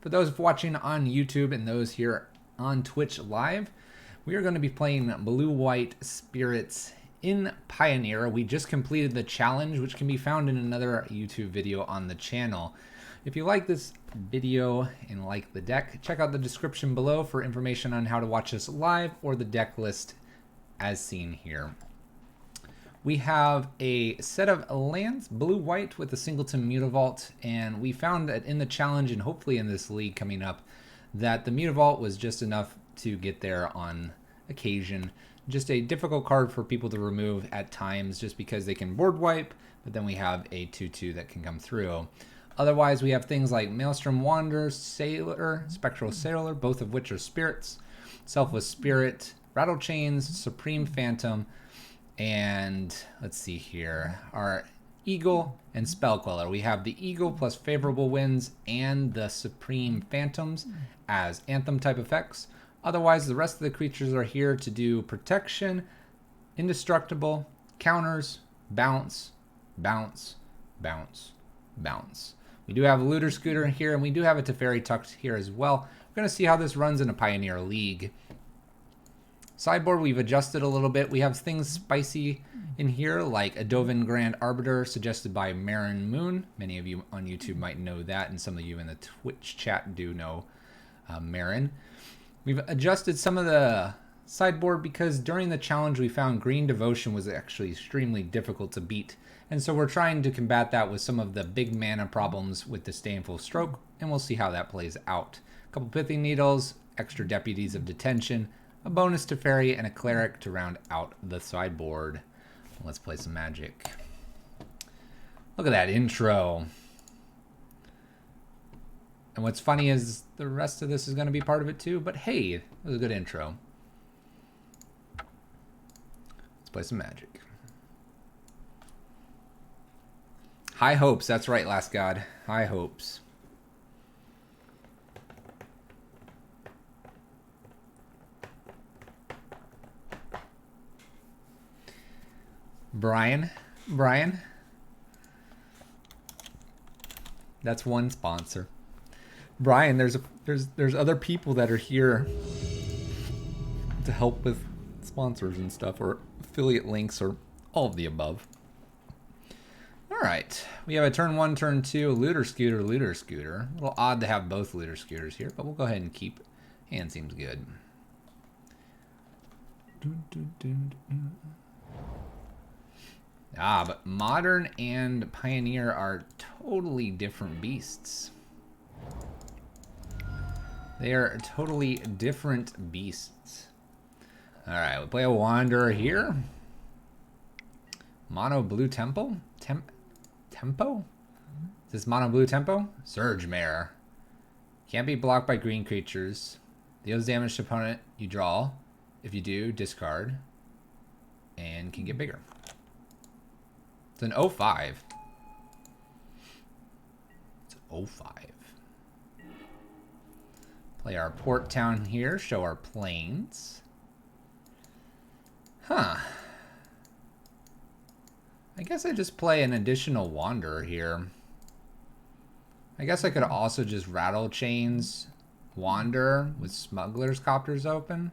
For those watching on YouTube and those here on Twitch Live, we are going to be playing Blue-White Spirits in Pioneer. We just completed the challenge, which can be found in another YouTube video on the channel. If you like this video and like the deck, check out the description below for information on how to watch this live or the deck list as seen here. We have a set of lands, blue-white with a Singleton Mutavault, and we found that in the challenge and hopefully in this league coming up that the Mutavault was just enough to get there on occasion. Just a difficult card for people to remove at times just because they can board wipe, but then we have a 2/2 that can come through. Otherwise, we have things like Maelstrom Wanderer, Sailor, Spectral Sailor, both of which are spirits, Selfless Spirit, Rattle Chains, Supreme Phantom, and let's see here, our Eagle and Spell Queller. We have the Eagle plus Favorable Winds and the Supreme Phantoms as Anthem type effects. Otherwise, the rest of the creatures are here to do protection, indestructible, counters, bounce, bounce, bounce, bounce. We do have a Looter Scooter here, and we do have a Teferi tucked here as well. We're going to see how this runs in a Pioneer League. Sideboard, we've adjusted a little bit. We have things spicy in here, like a Dovin Grand Arbiter, suggested by Marin Moon. Many of you on YouTube might know that, and some of you in the Twitch chat do know Marin. We've adjusted some of the sideboard because during the challenge we found Green Devotion was actually extremely difficult to beat. And so we're trying to combat that with some of the big mana problems with Disdainful Stroke, and we'll see how that plays out. A couple Pithing Needles, extra Deputies of Detention, a bonus Teferi, and a Cleric to round out the sideboard. Let's play some Magic. Look at that intro. And what's funny is the rest of this is going to be part of it too, but hey, it was a good intro. Let's play some Magic. High hopes, that's right, Last God. High hopes. Brian. That's one sponsor. Brian, there's other people that are here to help with sponsors and stuff, or affiliate links, or all of the above. All right, we have a turn 1, turn 2, Looter Scooter. A little odd to have both Looter Scooters here, but we'll go ahead and keep. Hand seems good. But Modern and Pioneer are totally different beasts. They are totally different beasts. All right, we'll play a Wanderer here. Mono Blue Tempo? Tempo? Is this Mono Blue Tempo? Surge Mare. Can't be blocked by green creatures. Deals damage to opponent, you draw. If you do, discard. And can get bigger. It's an 05. It's 05. Play our Port Town here, show our planes. Huh. I guess I just play an additional Wanderer here. I guess I could also just Rattle Chains Wanderer with Smuggler's Copters open.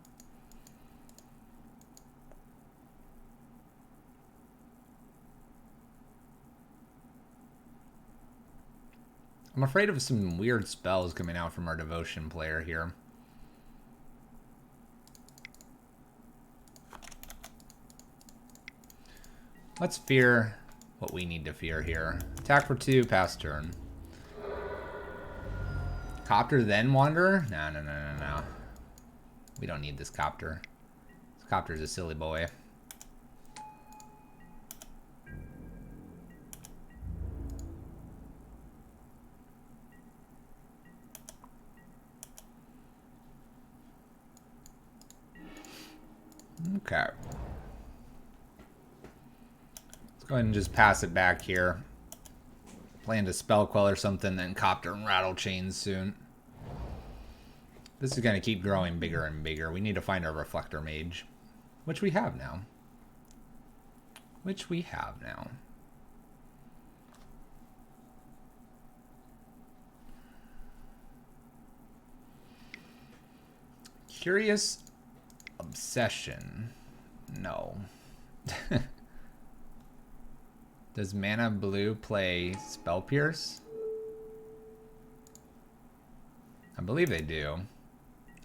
I'm afraid of some weird spells coming out from our Devotion player here. Let's fear what we need to fear here. Attack for 2, pass turn. Copter, then Wanderer? No. We don't need this Copter. This Copter's a silly boy. Okay. Let's go ahead and just pass it back here. Plan to Spell Queller something, then Copter and Rattle Chains soon. This is going to keep growing bigger and bigger. We need to find our Reflector Mage, which we have now. Curious Obsession. No. Does Mana Blue play Spell Pierce? I believe they do. I'm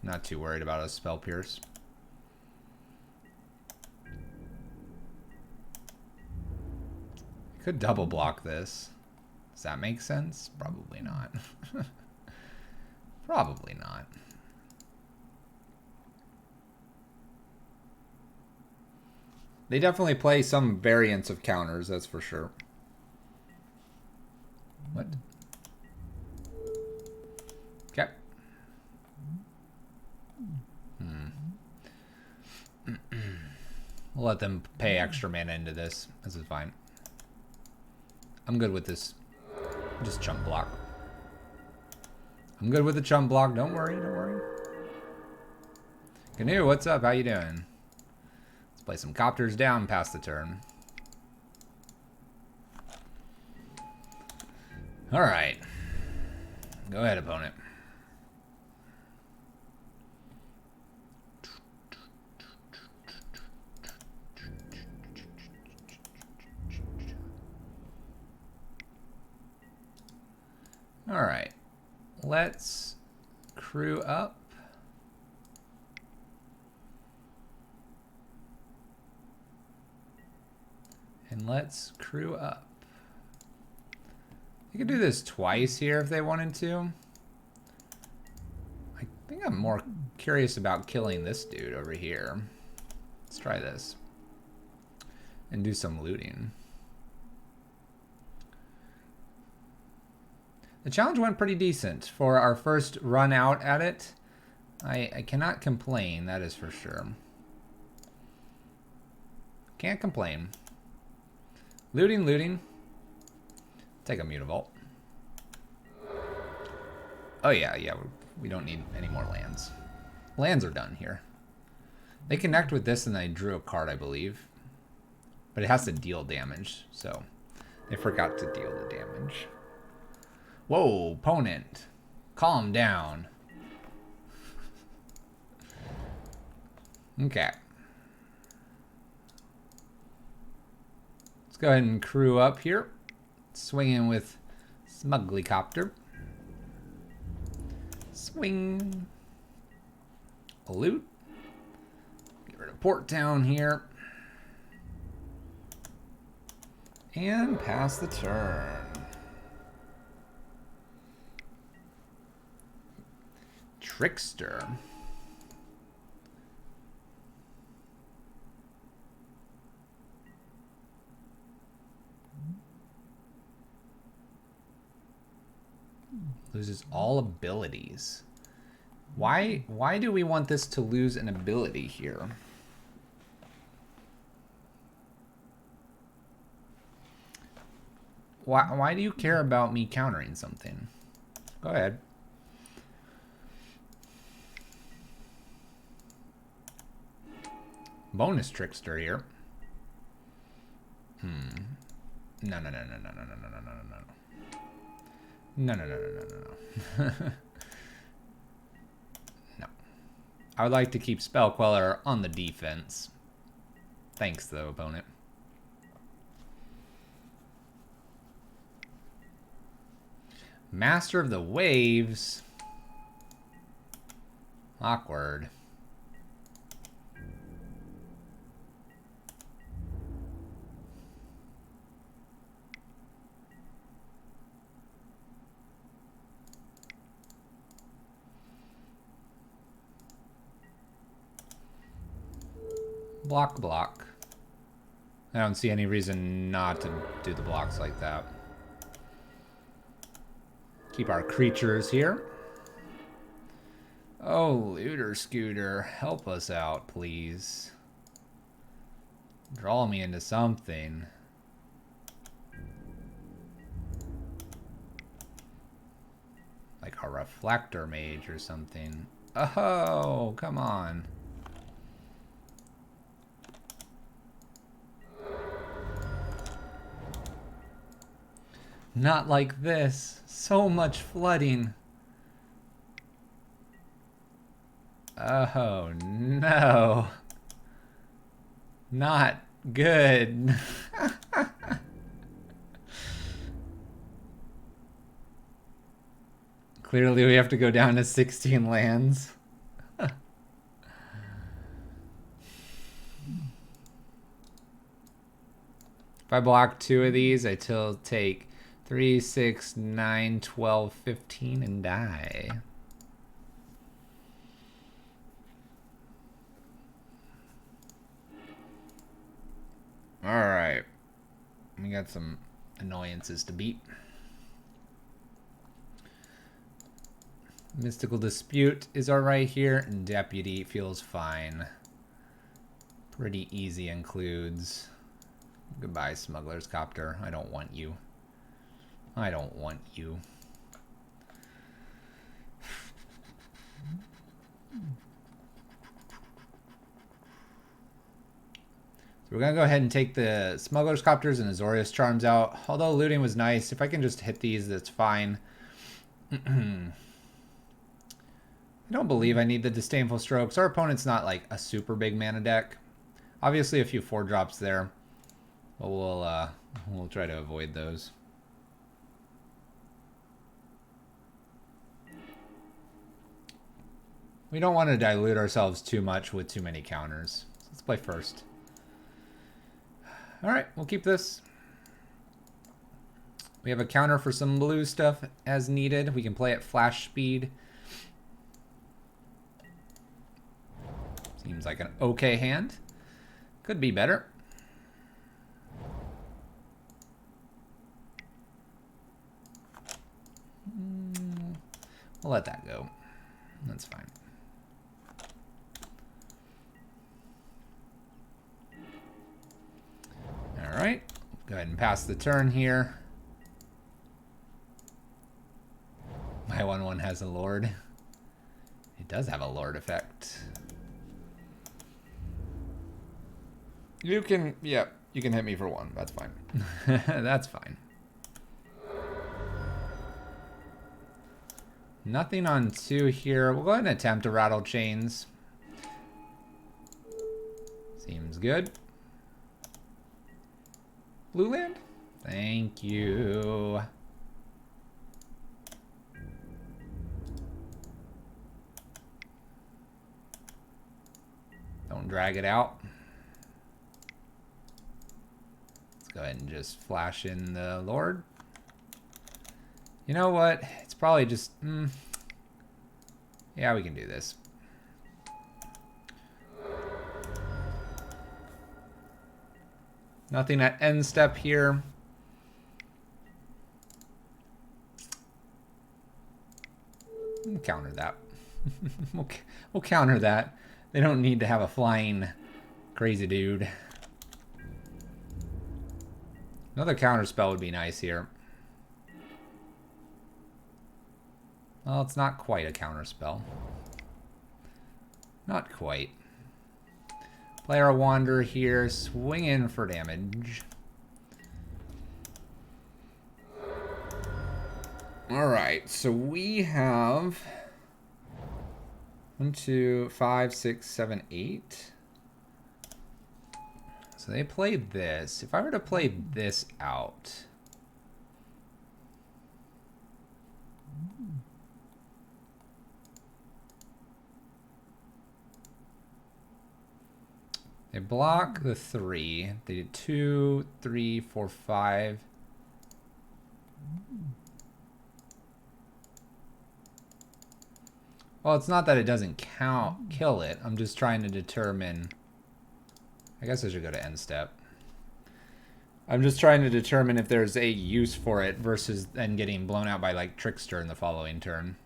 not too worried about a Spell Pierce. Could double block this. Does that make sense? Probably not. Probably not. They definitely play some variants of counters, that's for sure. What? Okay. We'll let them pay extra mana into this. This is fine. I'm good with this. Just chump block. I'm good with the chump block. Don't worry, don't worry. Canoe, what's up? How you doing? Let's play some copters down past the turn. All right. Go ahead, opponent. All right. Let's crew up. And let's crew up. You could do this twice here if they wanted to. I think I'm more curious about killing this dude over here. Let's try this. And do some looting. The challenge went pretty decent for our first run out at it. I cannot complain, that is for sure. Can't complain. Looting, looting. Take a Mutavault. Oh yeah, we don't need any more lands. Lands are done here. They connect with this and I drew a card, I believe. But it has to deal damage, so they forgot to deal the damage. Whoa, opponent. Calm down. Okay. Let's go ahead and crew up here. Swinging with Smugglycopter. Swing. Loot. Get rid of Port Town here. And pass the turn. Trickster. Loses all abilities. Why do we want this to lose an ability here? Why do you care about me countering something? Go ahead. Bonus Trickster here. No. No. I would like to keep Spell Queller on the defense. Thanks, though, opponent. Master of the Waves. Awkward. Block, block. I don't see any reason not to do the blocks like that. Keep our creatures here. Oh, Looter Scooter, help us out, please. Draw me into something. Like a Reflector Mage or something. Oh, come on. Not like this. So much flooding. Oh no. Not good. Clearly we have to go down to 16 lands. If I block 2 of these, I still take 3, 6, 9, 12, 15 and die. Alright. We got some annoyances to beat. Mystical Dispute is alright here, and Deputy feels fine. Pretty easy includes. Goodbye, Smuggler's Copter. I don't want you. I don't want you. So we're going to go ahead and take the Smuggler's Copters and Azorius Charms out. Although looting was nice. If I can just hit these, that's fine. I don't believe I need the Disdainful Strokes. Our opponent's not like a super big mana deck. Obviously a few 4-drops there. But we'll try to avoid those. We don't want to dilute ourselves too much with too many counters. So let's play first. Alright, we'll keep this. We have a counter for some blue stuff as needed. We can play at flash speed. Seems like an okay hand. Could be better. We'll let that go. That's fine. Alright, go ahead and pass the turn here. My 1/1 has a Lord. It does have a Lord effect. You can, yeah, you can hit me for 1. That's fine. That's fine. Nothing on 2 here. We'll go ahead and attempt to rattle chains. Seems good. Blue land? Thank you. Don't drag it out. Let's go ahead and just flash in the Lord. You know what? It's probably just... yeah, we can do this. Nothing at end step here. We'll counter that. we'll counter that. They don't need to have a flying crazy dude. Another counter spell would be nice here. Well, it's not quite a counter spell. Not quite. Play our Wander here, swing in for damage. Alright, so we have 1, 2, 5, 6, 7, 8. So they played this. If I were to play this out... They block the 3. They did 2, 3, 4, 5. Well, it's not that it doesn't kill it. I'm just trying to determine... I guess I should go to end step. I'm just trying to determine if there's a use for it versus then getting blown out by like Trickster in the following turn.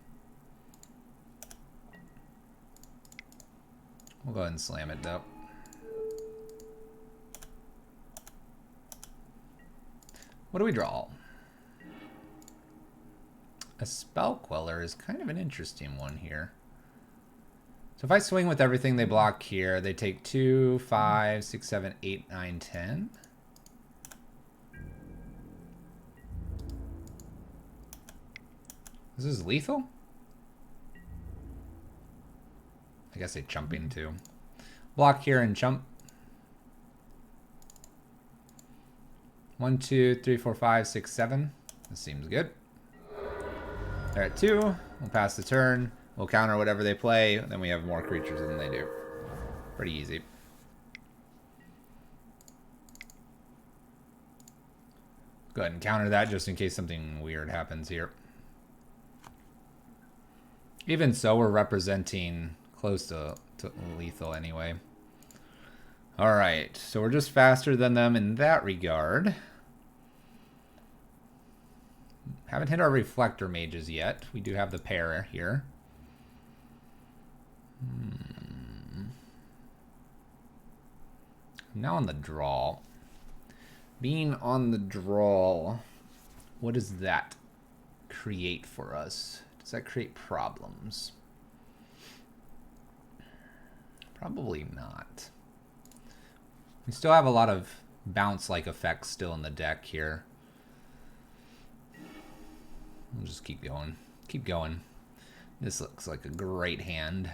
We'll go ahead and slam it though. What do we draw? A Spell Queller is kind of an interesting one here. So if I swing with everything they block here, they take 2, 5, 6, 7, 8, 9, 10. This is lethal? guess they chump into. Block here and chump. 1, 2, 3, 4, 5, 6, 7. This seems good. They're at 2. We'll pass the turn. We'll counter whatever they play. Then we have more creatures than they do. Pretty easy. Go ahead and counter that just in case something weird happens here. Even so, we're representing close to lethal anyway. Alright, so we're just faster than them in that regard. Haven't hit our reflector mages yet. We do have the pair here. Now on the draw. Being on the draw, what does that create for us? Does that create problems? Probably not. We still have a lot of bounce-like effects still in the deck here. We'll just keep going. Keep going. This looks like a great hand.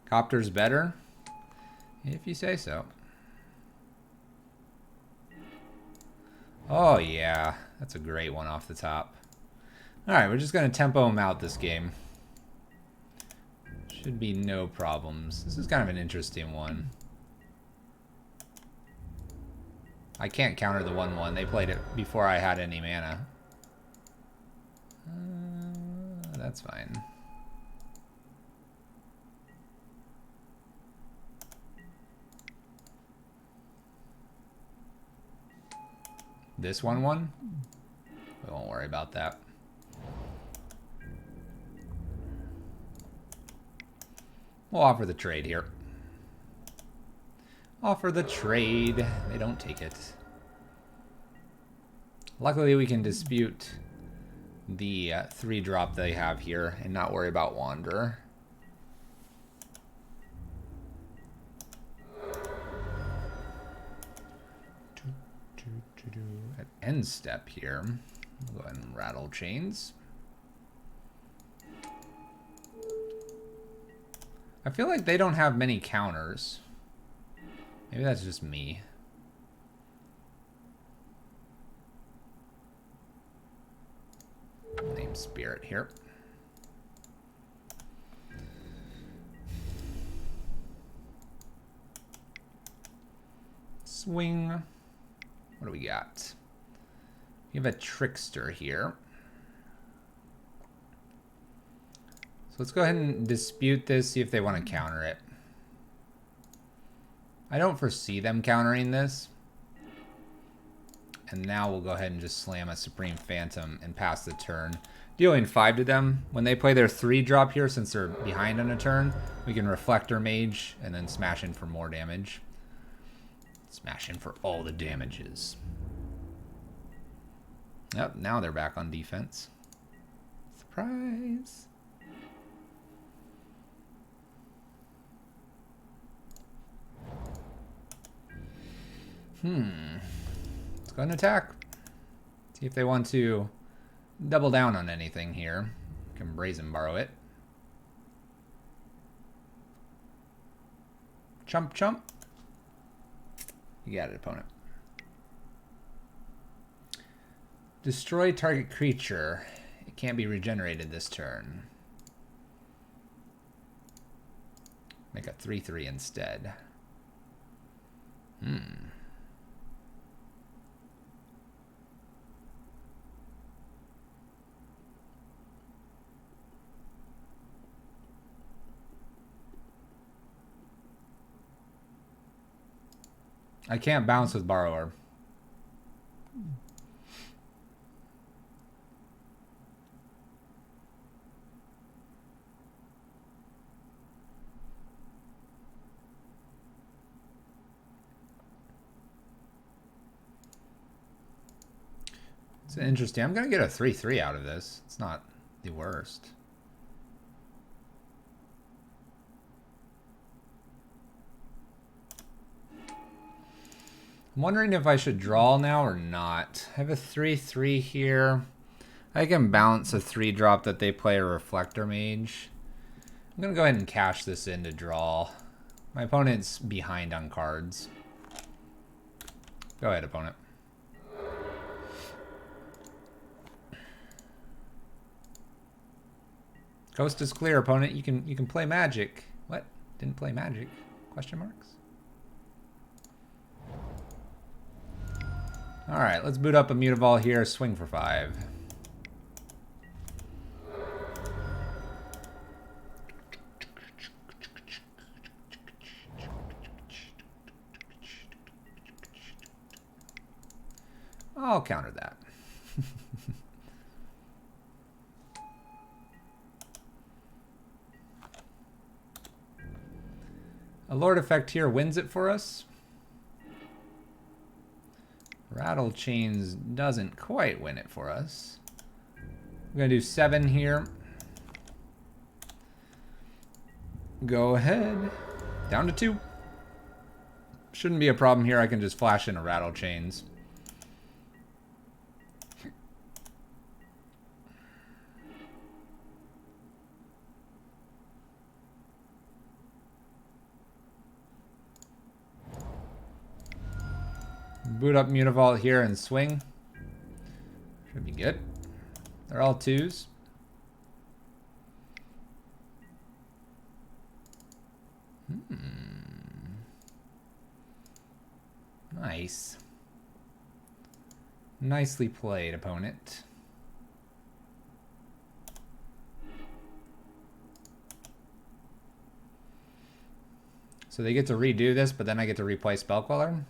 Copter's better, if you say so. Oh yeah, that's a great one off the top. Alright, we're just going to tempo him out this game. Should be no problems. This is kind of an interesting one. I can't counter the 1/1. They played it before I had any mana. That's fine. This 1/1? We won't worry about that. We'll offer the trade here. Offer the trade. They don't take it. Luckily, we can dispute the 3-drop they have here and not worry about Wanderer. At end step here, we'll go ahead and rattle chains. I feel like they don't have many counters. Maybe that's just me. Name Spirit here. Swing. What do we got? We have a Trickster here. So let's go ahead and dispute this, see if they want to counter it. I don't foresee them countering this. And now we'll go ahead and just slam a Supreme Phantom and pass the turn. Dealing 5 to them. When they play their 3-drop here, since they're behind on a turn, we can Reflector Mage and then smash in for more damage. Smash in for all the damages. Yep, now they're back on defense. Surprise! Let's go and attack. See if they want to double down on anything here. Can Brazen Borrow it. Chump, chump. You got it, opponent. Destroy target creature. It can't be regenerated this turn. Make a 3/3 instead. I can't bounce with Borrower. It's interesting. I'm going to get a 3/3 out of this. It's not the worst. I'm wondering if I should draw now or not. I have a 3/3 here. I can bounce a 3-drop that they play a Reflector Mage. I'm going to go ahead and cash this in to draw. My opponent's behind on cards. Go ahead, opponent. Coast is clear, opponent. You can play Magic. What? Didn't play Magic? Question marks? Alright, let's boot up a Mutavault here. Swing for 5. I'll counter that. A Lord effect here wins it for us. Rattle Chains doesn't quite win it for us. We're going to do 7 here. Go ahead. Down to 2. Shouldn't be a problem here. I can just flash in a Rattle Chains. Boot up Mutavault here and swing. Should be good. They're all 2s. Nice. Nicely played, opponent. So they get to redo this, but then I get to replay Spellqueller.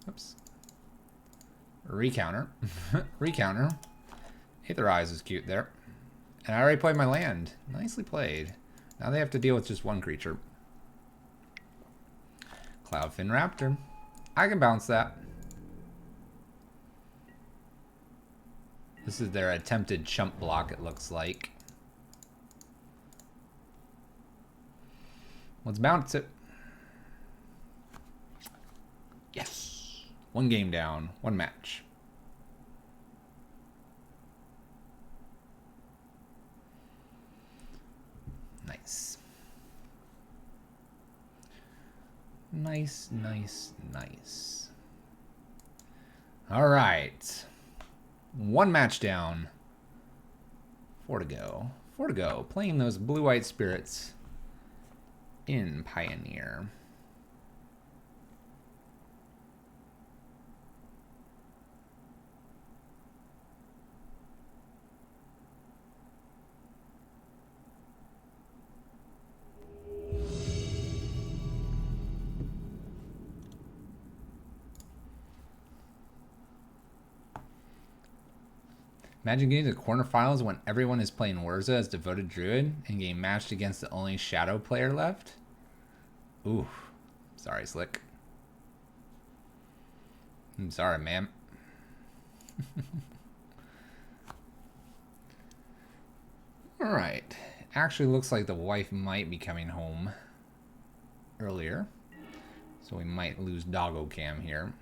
Oops. Recounter. Recounter. Aether Eyes is cute there. And I already played my land. Nicely played. Now they have to deal with just 1 creature. Cloudfin Raptor. I can bounce that. This is their attempted chump block, it looks like. Let's bounce it. Yes. 1 game down, 1 match. Nice. Nice, nice, nice. All right. 1 match down. 4 to go. 4 to go. Playing those blue-white spirits in Pioneer. Imagine getting to the quarterfinals when everyone is playing Urza as Devoted Druid and getting matched against the only Shadow player left. Ooh. Sorry, Slick. I'm sorry, ma'am. Alright. Actually looks like the wife might be coming home earlier. So we might lose Doggo Cam here.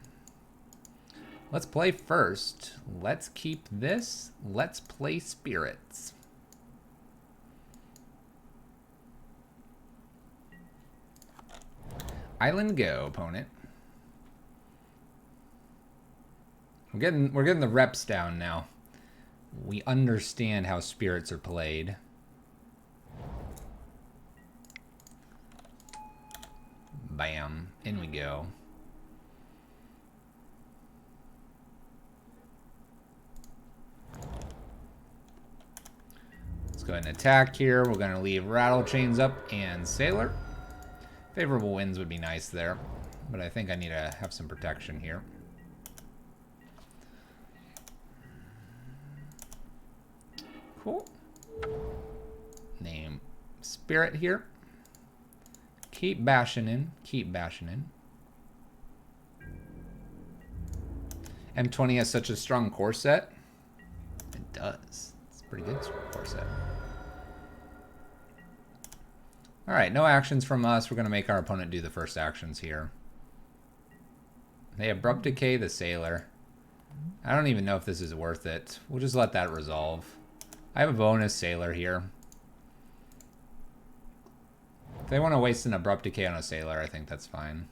Let's play first. Let's keep this. Let's play spirits. Island go, opponent. We're getting the reps down now. We understand how spirits are played. Bam. In we go. Let's go ahead and attack here. We're going to leave Rattle Chains up and Sailor. Favorable winds would be nice there, but I think I need to have some protection here. Cool. Name Spirit here. Keep bashing in. Keep bashing in. M20 has such a strong core set. It does. It's a pretty good core set. Alright, no actions from us. We're going to make our opponent do the first actions here. They Abrupt Decay the Sailor. I don't even know if this is worth it. We'll just let that resolve. I have a bonus Sailor here. If they want to waste an Abrupt Decay on a Sailor, I think that's fine.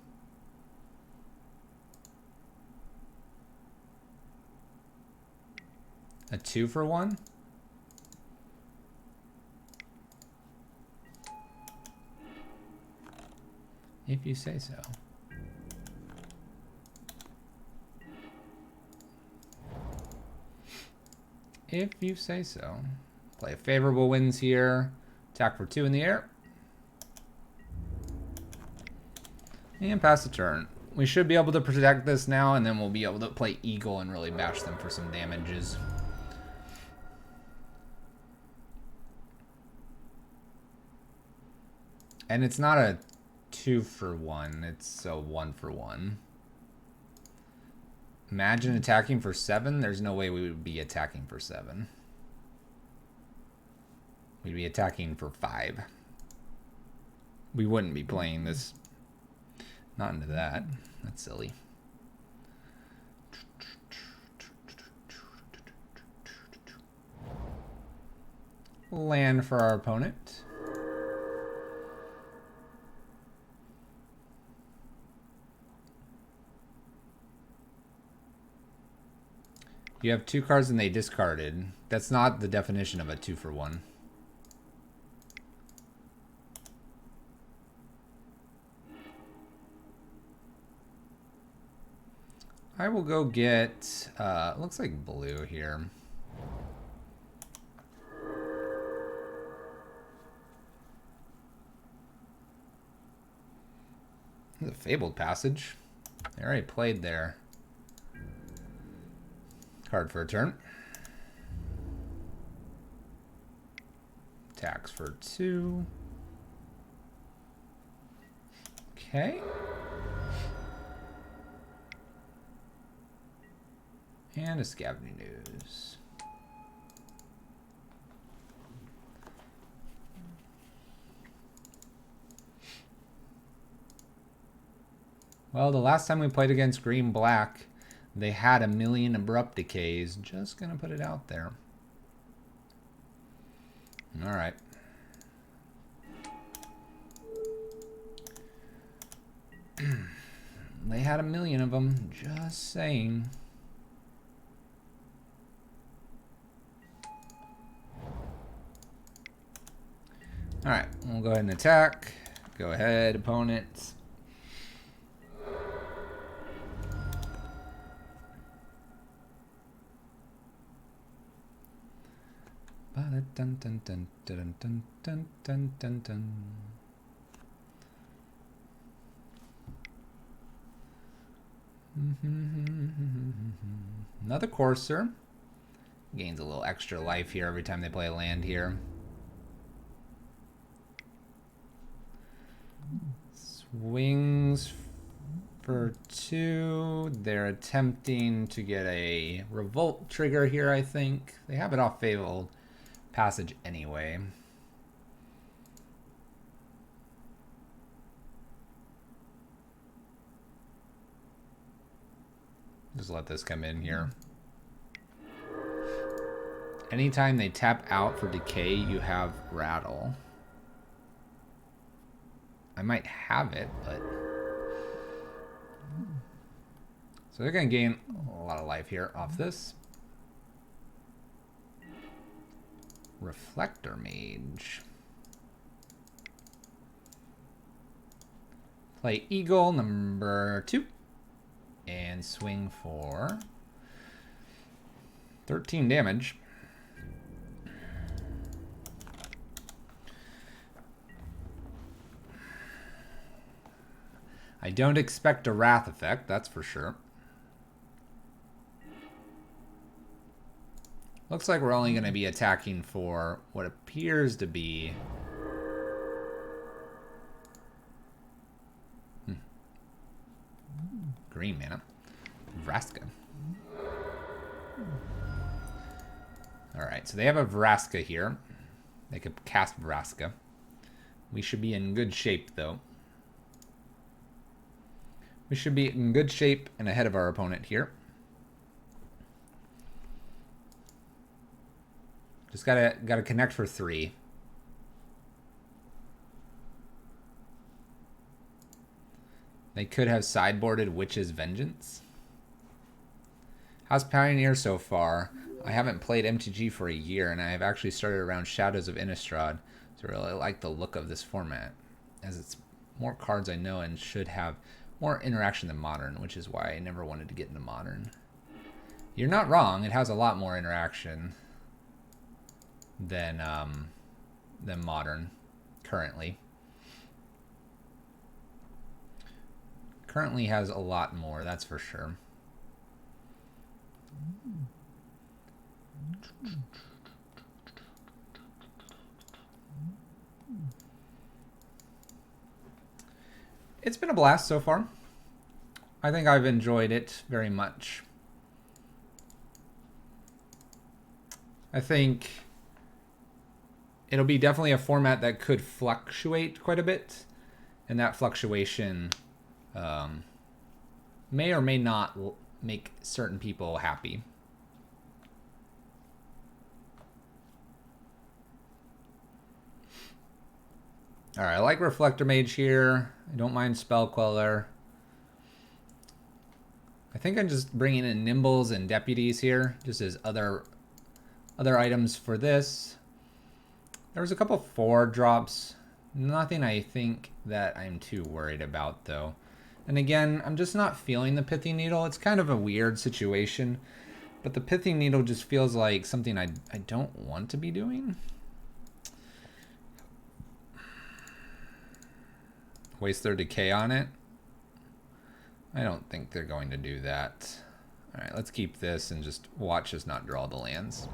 A 2-for-1? If you say so. If you say so. Play favorable winds here. Attack for 2 in the air. And pass the turn. We should be able to protect this now, and then we'll be able to play Eagle and really bash them for some damages. And it's not a 2-for-1, it's a 1-for-1. Imagine attacking for 7. There's no way we would be attacking for 7. We'd be attacking for 5. We wouldn't be playing this. Not into that. That's silly. Land for our opponent. You have 2 cards and they discarded. That's not the definition of a 2-for-1. I will go get, looks like blue here. This is a Fabled Passage. They already played there. Card for a turn. Attacks for 2. Okay. And a Scavenging Ooze. Well, the last time we played against Green Black, they had 1,000,000 Abrupt Decays. Just gonna put it out there. All right. They had 1,000,000 of them. Just saying. All right, we'll go ahead and attack. Go ahead, opponent. Dun, dun, dun, dun, dun, dun, dun, dun, dun. Another Courser. Gains a little extra life here every time they play a land here. Swings for 2. They're attempting to get a Revolt trigger here, I think. They have it off Fabled Passage anyway. Just let this come in here. Anytime they tap out for decay, you have Rattle. I might have it, but... So they're going to gain a lot of life here off this. Reflector Mage. Play Eagle number 2. And swing for 13 damage. I don't expect a Wrath effect, that's for sure. Looks like we're only going to be attacking for what appears to be... green mana. Vraska. Alright, so they have a Vraska here. They could cast Vraska. We should be in good shape, though. We should be in good shape and ahead of our opponent here. Just gotta connect for 3. They could have sideboarded Witch's Vengeance. How's Pioneer so far? I haven't played MTG for a year, and I have actually started around Shadows of Innistrad, so I really like the look of this format, as it's more cards I know and should have more interaction than Modern, which is why I never wanted to get into Modern. You're not wrong. It has a lot more interaction than Modern currently. Currently has a lot more, that's for sure. It's been a blast so far. I think I've enjoyed it very much. I think it'll be definitely a format that could fluctuate quite a bit, and that fluctuation may or may not make certain people happy. All right, I like Reflector Mage here. I don't mind Spell Queller. I think I'm just bringing in Nimbles and Deputies here, just as other items for this. There was a couple 4-drops. Nothing I think that I'm too worried about, though. And again, I'm just not feeling the Pithy Needle. It's kind of a weird situation, but the Pithy Needle just feels like something I don't want to be doing. Waste their decay on it. I don't think they're going to do that. All right, let's keep this and just watch us not draw the lands.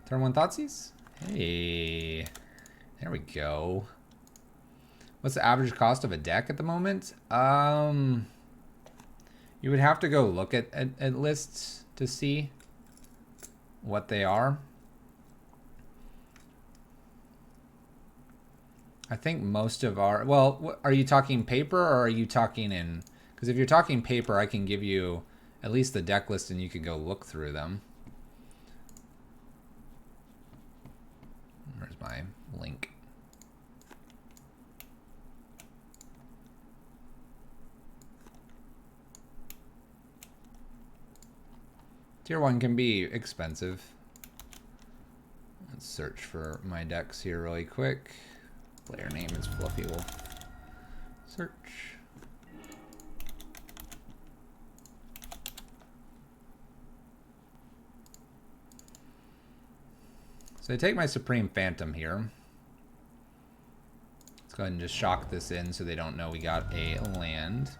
Turn 1 Thoughtseize? Hey, there we go. What's the average cost of a deck at the moment? You would have to go look at lists to see what they are. I think most of our, well, are you talking paper or are you talking in, because if you're talking paper, I can give you at least the deck list and you can go look through them. Where's my link? Tier 1 can be expensive. Let's search for my decks here really quick. Player name is Fluffy Wolf. Search. So I take my Supreme Phantom here. Let's go ahead and just shock this in so they don't know we got a land.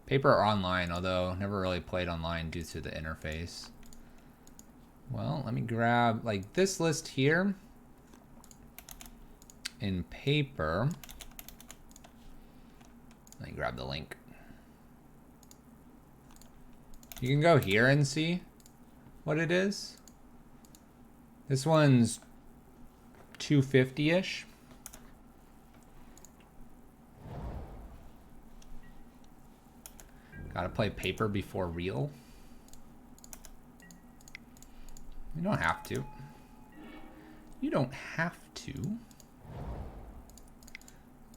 Paper or online, although never really played online due to the interface. Well, let me grab like this list here in paper. Let me grab the link. You can go here and see what it is. This one's 250-ish. Gotta play paper before real. You don't have to. You don't have to.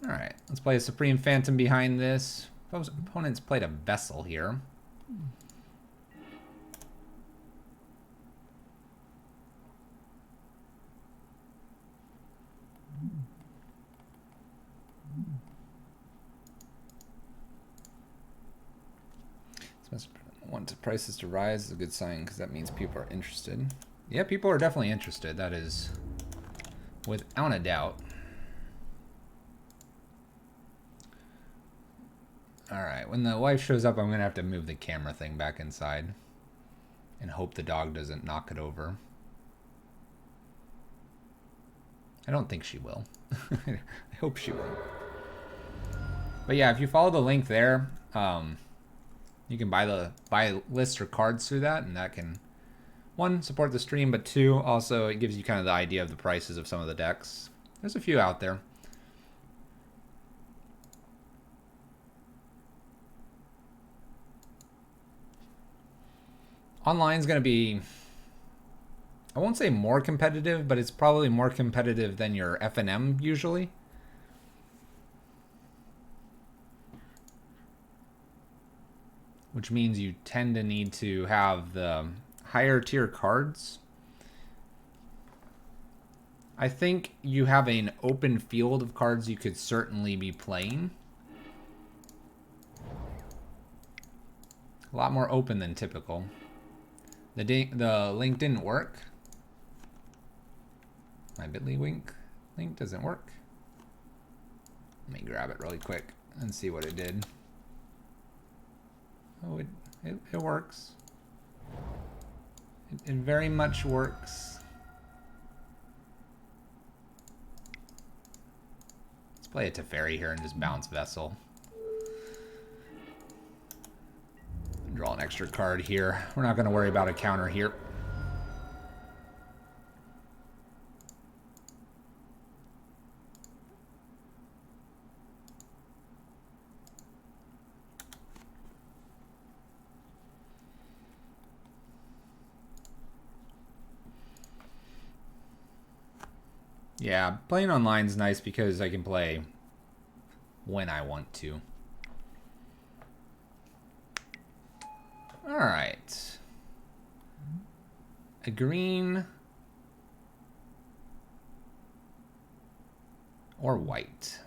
Alright, let's play a Supreme Phantom behind this. Opponents played a Vessel here. Want prices to rise is a good sign because that means people are interested. Yeah, people are definitely interested. That is without a doubt. Alright, when the wife shows up, I'm going to have to move the camera thing back inside and hope the dog doesn't knock it over. I don't think she will. I hope she will. But yeah, if you follow the link there, you can buy lists or cards through that, and that can, one, support the stream, but two, also it gives you kind of the idea of the prices of some of the decks. There's a few out there. Online's going to be, I won't say more competitive, but it's probably more competitive than your FNM usually. Which means you tend to need to have the higher tier cards. I think you have an open field of cards you could certainly be playing. A lot more open than typical. The link didn't work. My Bitly link doesn't work. Let me grab it really quick and see what it did. Oh, it works. It very much works. Let's play a Teferi here and just bounce Vessel. Draw an extra card here. We're not going to worry about a counter here. Yeah, playing online is nice because I can play when I want to. All right. A green or white.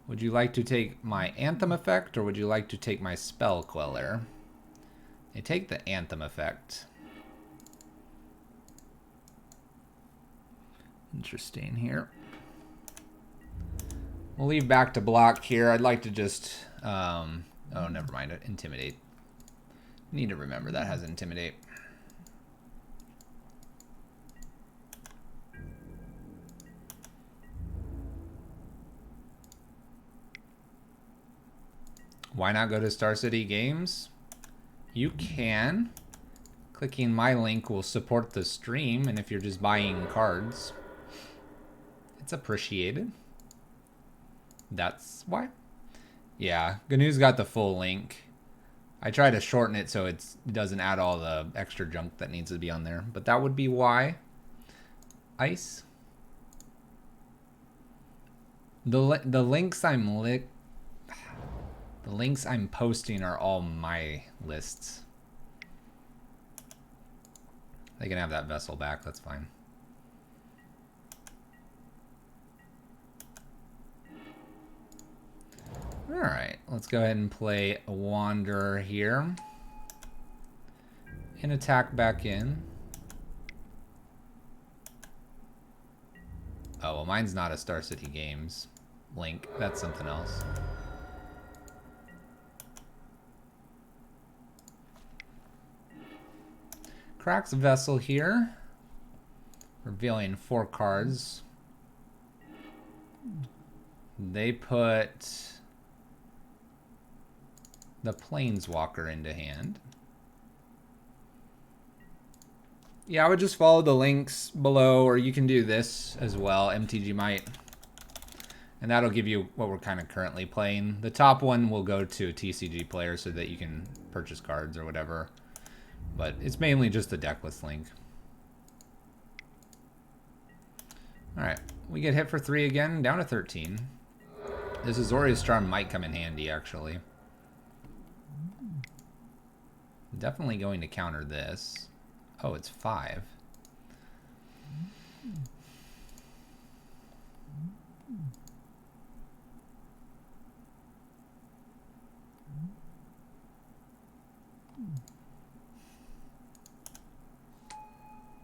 Would you like to take my Anthem effect or would you like to take my Spell Queller? I take the Anthem effect. Interesting here. We'll leave back to block here. I'd like to just, oh, never mind. Intimidate. Need to remember that has Intimidate. Why not go to Star City Games? You can. Clicking my link will support the stream, and if you're just buying cards, it's appreciated. That's why. Yeah, GNU's got the full link. I try to shorten it so it doesn't add all the extra junk that needs to be on there, but that would be why. Ice. The links I'm posting are all my lists. They can have that Vessel back, that's fine. Alright, let's go ahead and play a Wanderer here. And attack back in. Oh, well, mine's not a Star City Games link. That's something else. Cracks Vessel here. Revealing 4 cards. They put the Planeswalker into hand. Yeah, I would just follow the links below, or you can do this as well, MTG Might. And that'll give you what we're kind of currently playing. The top one will go to a TCG player so that you can purchase cards or whatever. But it's mainly just the decklist link. Alright, we get hit for 3 again, down to 13. This Azorius Charm might come in handy, actually. Definitely going to counter this. Oh, it's 5.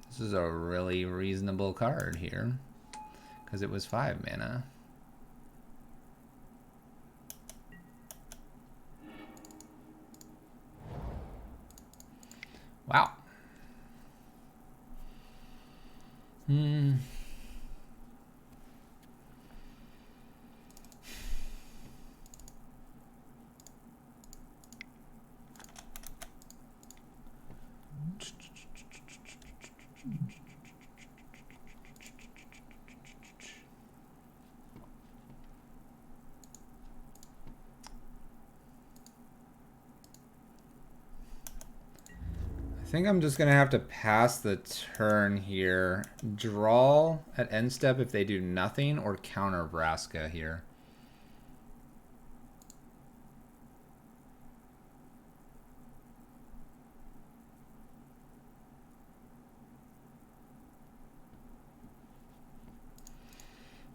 This is a really reasonable card here, because it was 5 mana. Wow. I think I'm just going to have to pass the turn here. Draw at end step if they do nothing, or counter Vraska here.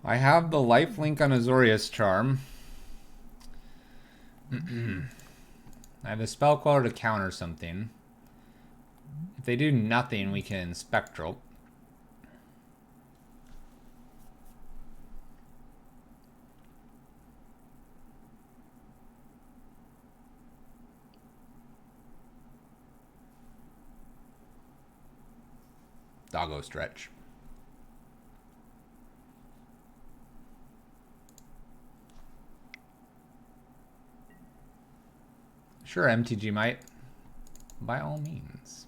I have the lifelink on Azorius Charm. I have a spell queller to counter something. If they do nothing, we can Spectral. Doggo Stretch. Sure, MTG might. By all means.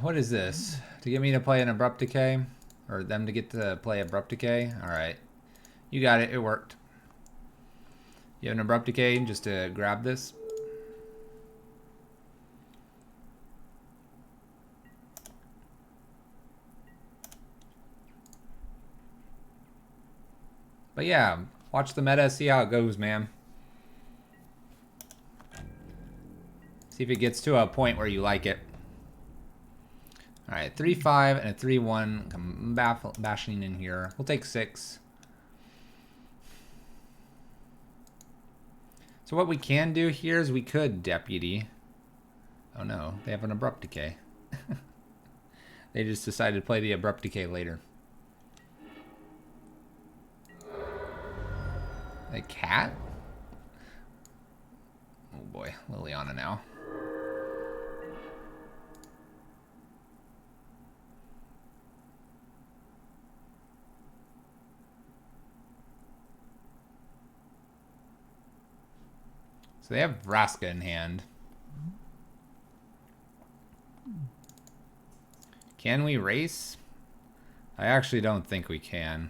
What is this? To get me to play an Abrupt Decay? Or them to get to play Abrupt Decay? Alright. You got it. It worked. You have an Abrupt Decay just to grab this? But yeah, watch the meta, see how it goes, man. See if it gets to a point where you like it. Alright, 3-5 and a 3-1. Come bashing in here. We'll take 6. So what we can do here is we could Deputy. Oh no, they have an Abrupt Decay. They just decided to play the Abrupt Decay later. A cat? Oh boy, Liliana now. So they have Vraska in hand. Can we race? I actually don't think we can.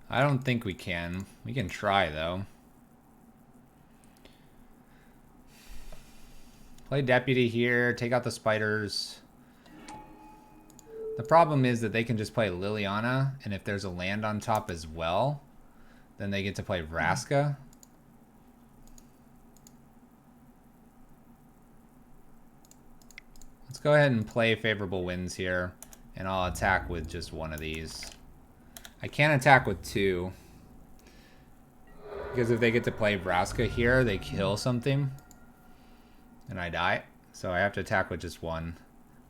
I don't think we can. We can try, though. Play Deputy here, take out the spiders. The problem is that they can just play Liliana, and if there's a land on top as well, then they get to play Vraska. Let's go ahead and play Favorable Winds here, and I'll attack with just one of these. I can't attack with 2, because if they get to play Vraska here, they kill something, and I die. So I have to attack with just 1.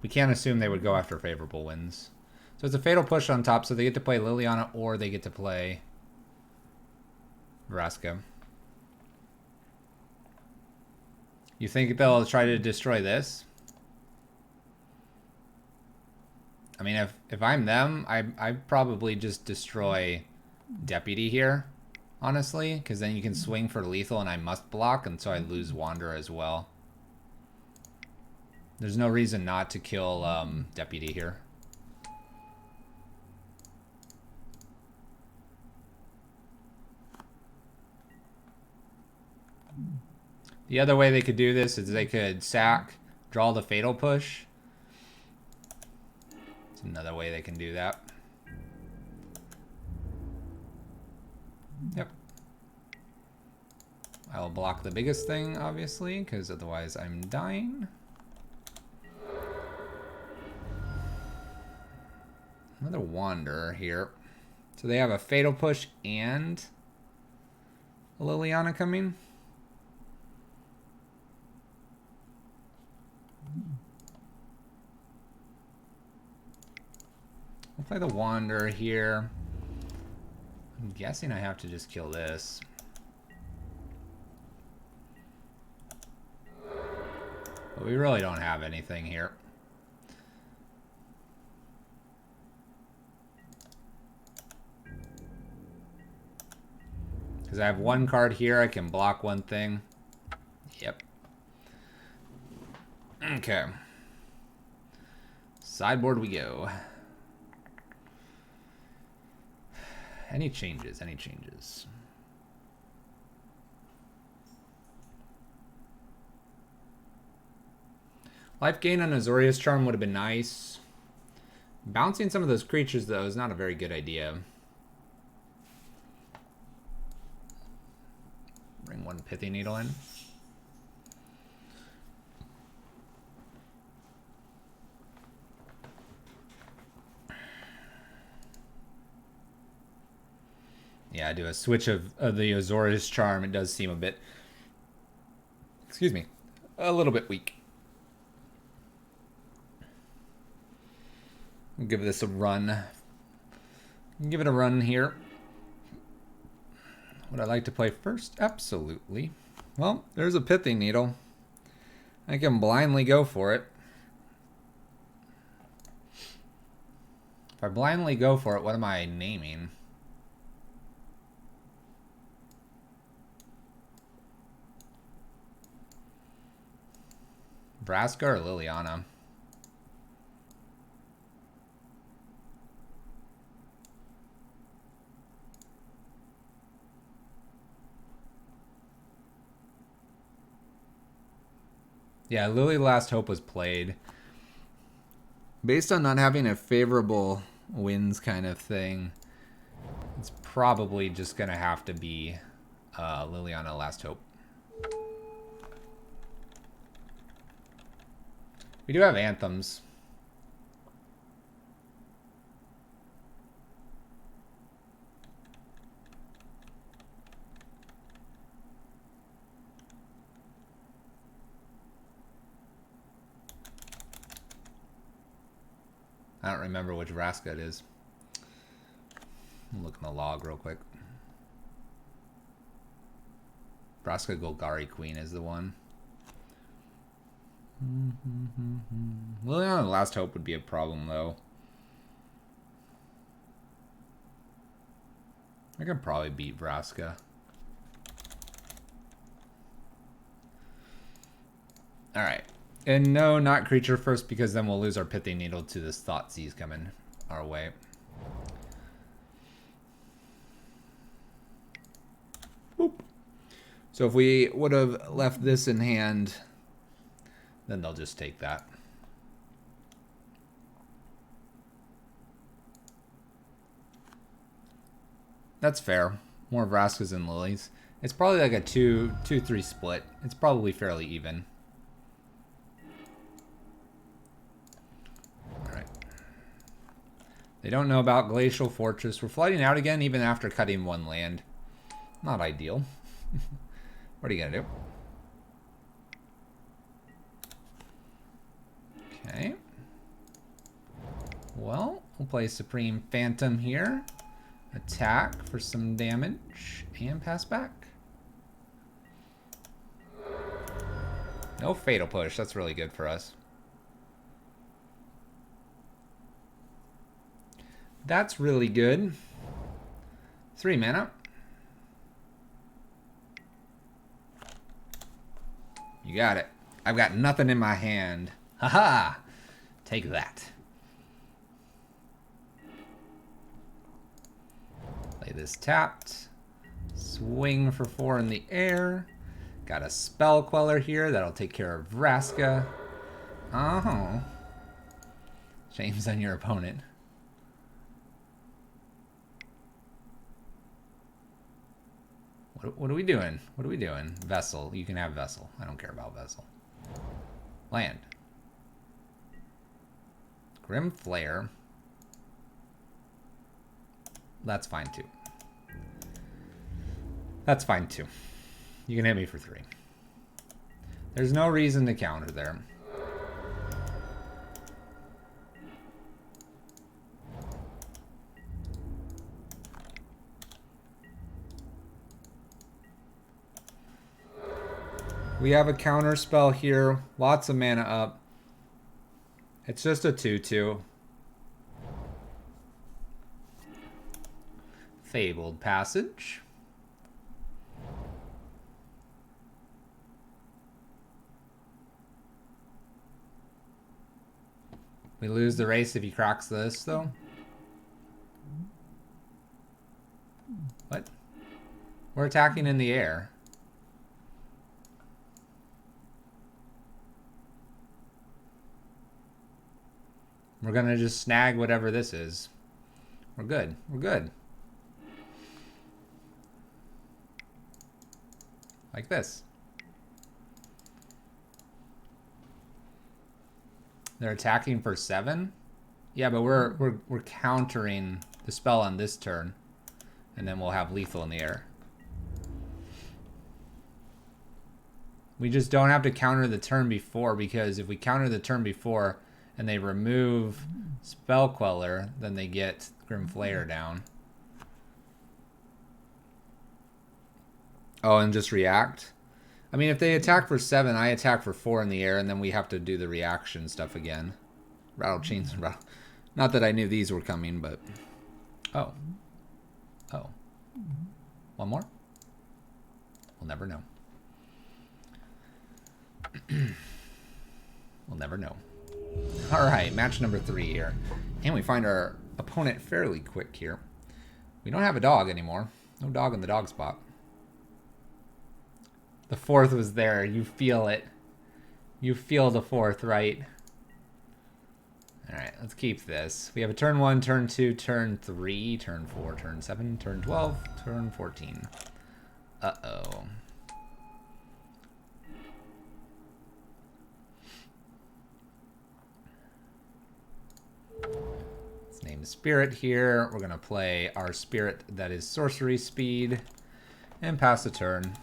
We can't assume they would go after Favorable Winds. So it's a Fatal Push on top, so they get to play Liliana or they get to play Vraska. You think they'll try to destroy this? I mean, if I'm them, I probably just destroy Deputy here, honestly, because then you can swing for lethal and I must block, and so I lose Wander as well. There's no reason not to kill Deputy here. The other way they could do this is they could sack, draw the Fatal Push. It's another way they can do that. Yep. I'll block the biggest thing, obviously, because otherwise I'm dying. Another Wanderer here. So they have a Fatal Push and a Liliana coming. We'll play the Wanderer here. I'm guessing I have to just kill this. But we really don't have anything here. Because I have 1 card here, I can block 1 thing. Yep. Okay. Sideboard we go. Any changes? Any changes? Life gain on Azorius Charm would have been nice. Bouncing some of those creatures, though, is not a very good idea. Bring one Pithy Needle in. Yeah, I do a switch of the Azorius Charm. It does seem a bit, excuse me, a little bit weak. I'll give this a run. Give it a run here. Would I like to play first? Absolutely. Well, there's a Pithy Needle. I can blindly go for it. If I blindly go for it, what am I naming? Vraska or Liliana? Yeah, Lily Last Hope was played. Based on not having a favorable wins kind of thing, it's probably just going to have to be Liliana Last Hope. We do have anthems. I don't remember which Vraska it is. I'm looking the log real quick. Vraska Golgari Queen is the one. Liliana Last Hope would be a problem, though. I could probably beat Vraska. Alright. And no, not creature first, because then we'll lose our Pithy Needle to this Thoughtseize coming our way. Boop. So if we would have left this in hand, then they'll just take that. That's fair. More Vraskas than Lilies. It's probably like a 2-3 split. It's probably fairly even. Alright. They don't know about Glacial Fortress. We're flooding out again even after cutting one land. Not ideal. What are you gonna do? Okay. Well, we'll play Supreme Phantom here. Attack for some damage and pass back. No Fatal Push. That's really good for us. That's really good. 3 mana. You got it. I've got nothing in my hand. Haha! Take that. Play this tapped. Swing for 4 in the air. Got a Spell Queller here that'll take care of Vraska. Oh. Shame's on your opponent. What are we doing? What are we doing? Vessel. You can have Vessel. I don't care about Vessel. Land. Grim Flare. That's fine too. That's fine too. You can hit me for 3. There's no reason to counter there. We have a counter spell here. Lots of mana up. It's just a 2/2. Fabled Passage. We lose the race if he cracks this, though. What? We're attacking in the air. We're gonna just snag whatever this is. We're good. We're good. Like this. They're attacking for 7? Yeah, but we're countering the spell on this turn. And then we'll have lethal in the air. We just don't have to counter the turn before, because if we counter the turn before and they remove Spell Queller, then they get Grim Flayer down. Oh, and just react? I mean, if they attack for 7, I attack for 4 in the air, and then we have to do the reaction stuff again. Rattle chains. Not that I knew these were coming, but... Oh. Oh. One more? We'll never know. We'll never know. Alright, match number 3 here. And we find our opponent fairly quick here. We don't have a dog anymore. No dog in the dog spot. The 4th was there. You feel it. You feel the 4th, right? Alright, let's keep this. We have a turn 1, turn 2, turn 3, turn 4, turn 7, turn 12, turn 14. Uh-oh. Let's name the spirit here. We're going to play our spirit that is sorcery speed and pass the turn.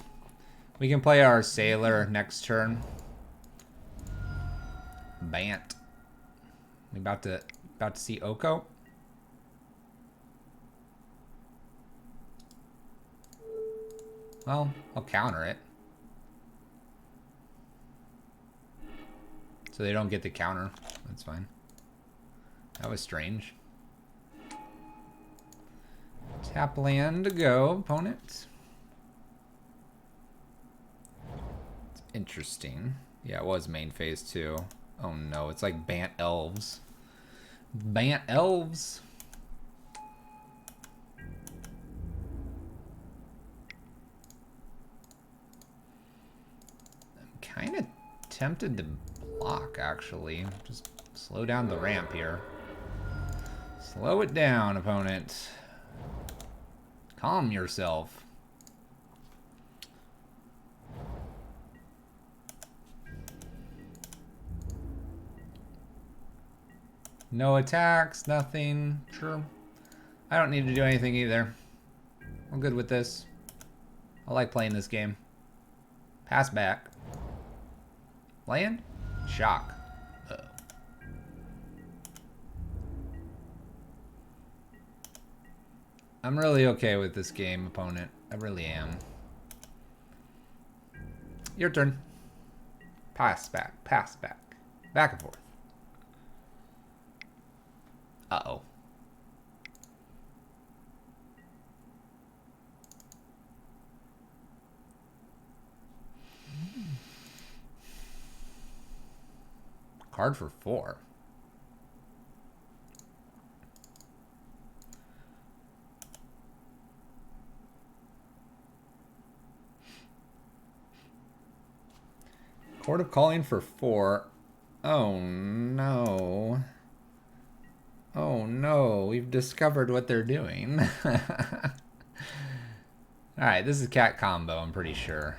We can play our sailor next turn. Bant. We about to see Oko. Well, I'll counter it. So they don't get the counter. That's fine. That was strange. Tap land to go, opponent. It's interesting. Yeah, it was main phase too. Oh no, it's like Bant Elves. Bant Elves. I'm kind of tempted to block, actually. Just slow down the ramp here. Slow it down, opponent. Calm yourself. No attacks, nothing. Sure. I don't need to do anything either. I'm good with this. I like playing this game. Pass back. Land? Shock. Uh-oh. I'm really okay with this game, opponent. I really am. Your turn. Pass back. Pass back. Back and forth. Uh-oh. Card for 4. Court of Calling for 4. Oh no. Oh no, we've discovered what they're doing. Alright, this is cat combo, I'm pretty sure.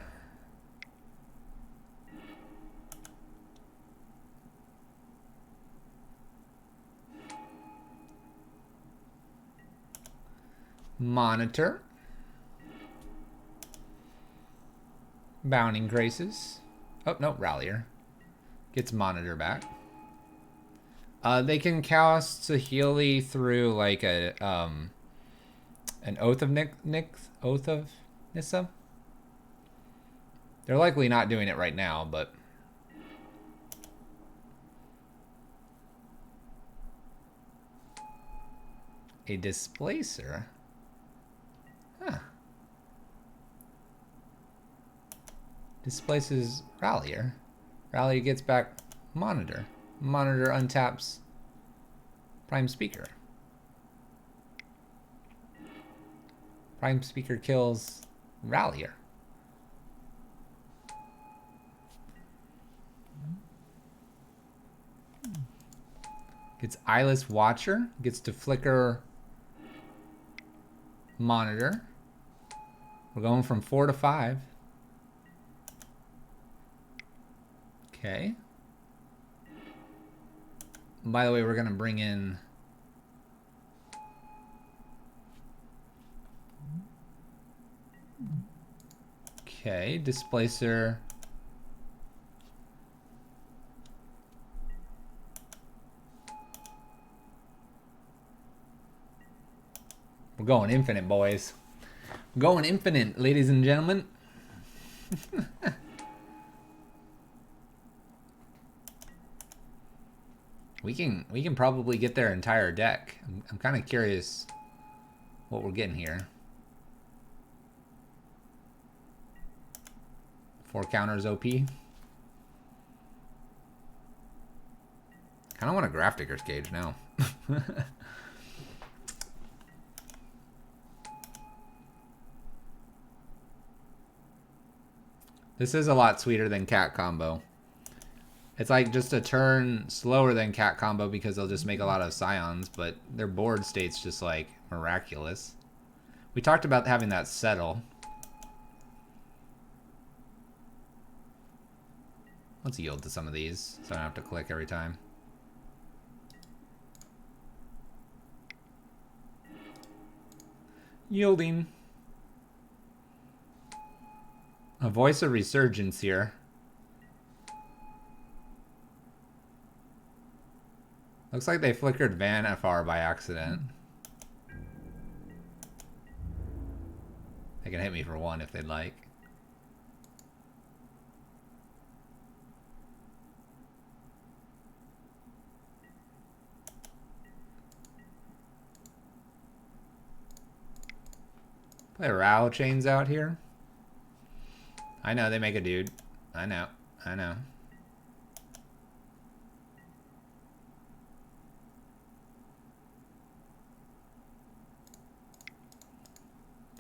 Monitor. Bounding Graces. Oh, no, Rallier. Gets Monitor back. They can cast Saheeli through like a an Oath of Oath of Nissa. They're likely not doing it right now, but a Displacer. Huh. Displaces Rallier. Rallier gets back Monitor. Monitor untaps Prime Speaker. Prime Speaker kills Rallier. Gets Eyeless Watcher. Gets to flicker Monitor. We're going from 4 to 5. Okay. By the way, we're going to bring in... Okay, Displacer. We're going infinite, boys. We're going infinite, ladies and gentlemen. We can probably get their entire deck. I'm kind of curious what we're getting here. 4 counters OP. Kind of want a Grafdigger's Cage now. This is a lot sweeter than Cat Combo. It's like just a turn slower than Cat Combo because they'll just make a lot of Scions, but their board state's just like miraculous. We talked about having that settle. Let's yield to some of these so I don't have to click every time. Yielding. A Voice of Resurgence here. Looks like they flickered Vannifar by accident. They can hit me for 1 if they'd like. Play Rattle Chains out here. I know, they make a dude. I know.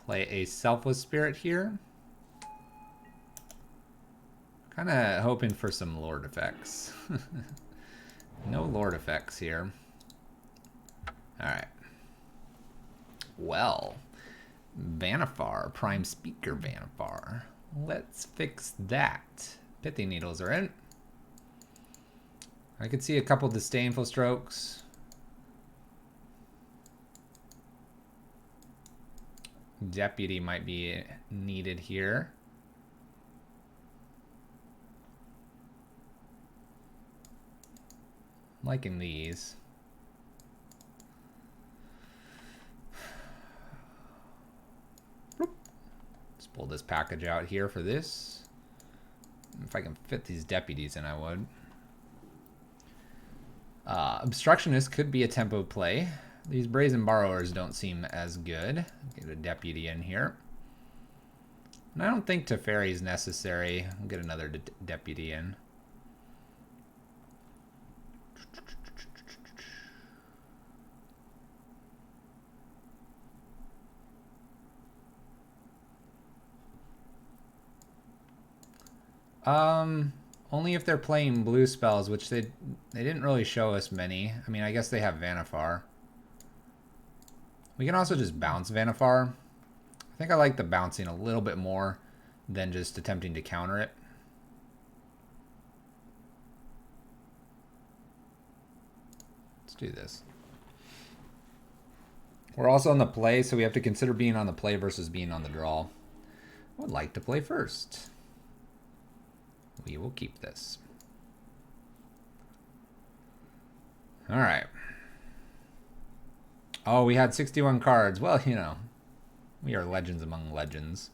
Play a Selfless Spirit here. Kind of hoping for some Lord effects. No Lord effects here. Alright. Well, Vannifar, Prime Speaker Vannifar. Let's fix that. Pithing Needles are in. I could see a couple Disdainful Strokes. Deputy might be needed here. I'm liking these. Let's pull this package out here for this. If I can fit these deputies in, I would. Obstructionist could be a tempo play. These Brazen Borrowers don't seem as good. Get a deputy in here. And I don't think Teferi is necessary. We'll get another deputy in. Only if they're playing blue spells, which they didn't really show us many. I mean, I guess they have Vannifar. We can also just bounce Vannifar. I think I like the bouncing a little bit more than just attempting to counter it. Let's do this. We're also on the play, so we have to consider being on the play versus being on the draw. I would like to play first. We will keep this. All right. Oh, we had 61 cards. Well, you know, we are legends among legends.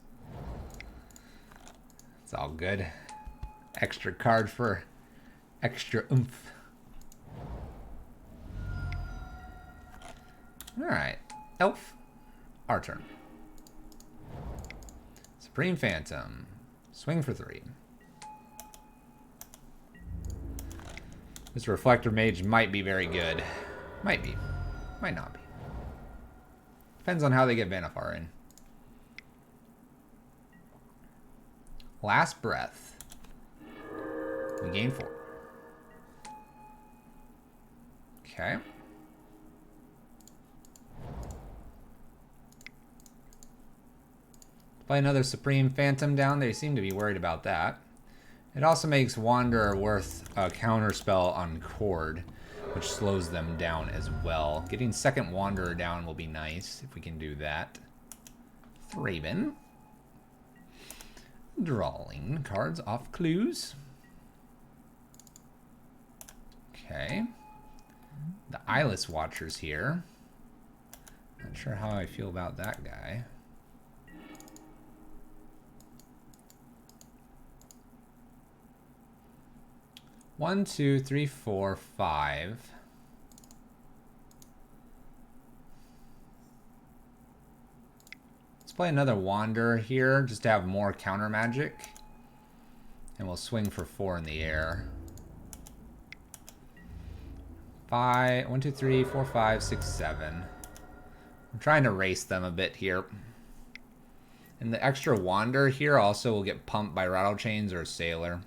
It's all good. Extra card for extra oomph. All right. Elf. Our turn. Supreme Phantom. Swing for 3. This Reflector Mage might be very good. Might be. Might not be. Depends on how they get Vannifar in. Last breath. We gain 4. Okay. Play another Supreme Phantom down. They seem to be worried about that. It also makes Wanderer worth a counterspell on Chord, which slows them down as well. Getting second Wanderer down will be nice if we can do that. Thraben. Drawing cards off clues. Okay. The Eyeless Watcher's here. Not sure how I feel about that guy. One, two, three, four, five. Let's play another Wanderer here, just to have more counter magic. And we'll swing for 4 in the air. 5, 1, 2, 3, 4, 5, 6, 7. I'm trying to race them a bit here. And the extra Wanderer here also will get pumped by Rattle Chains or Sailor.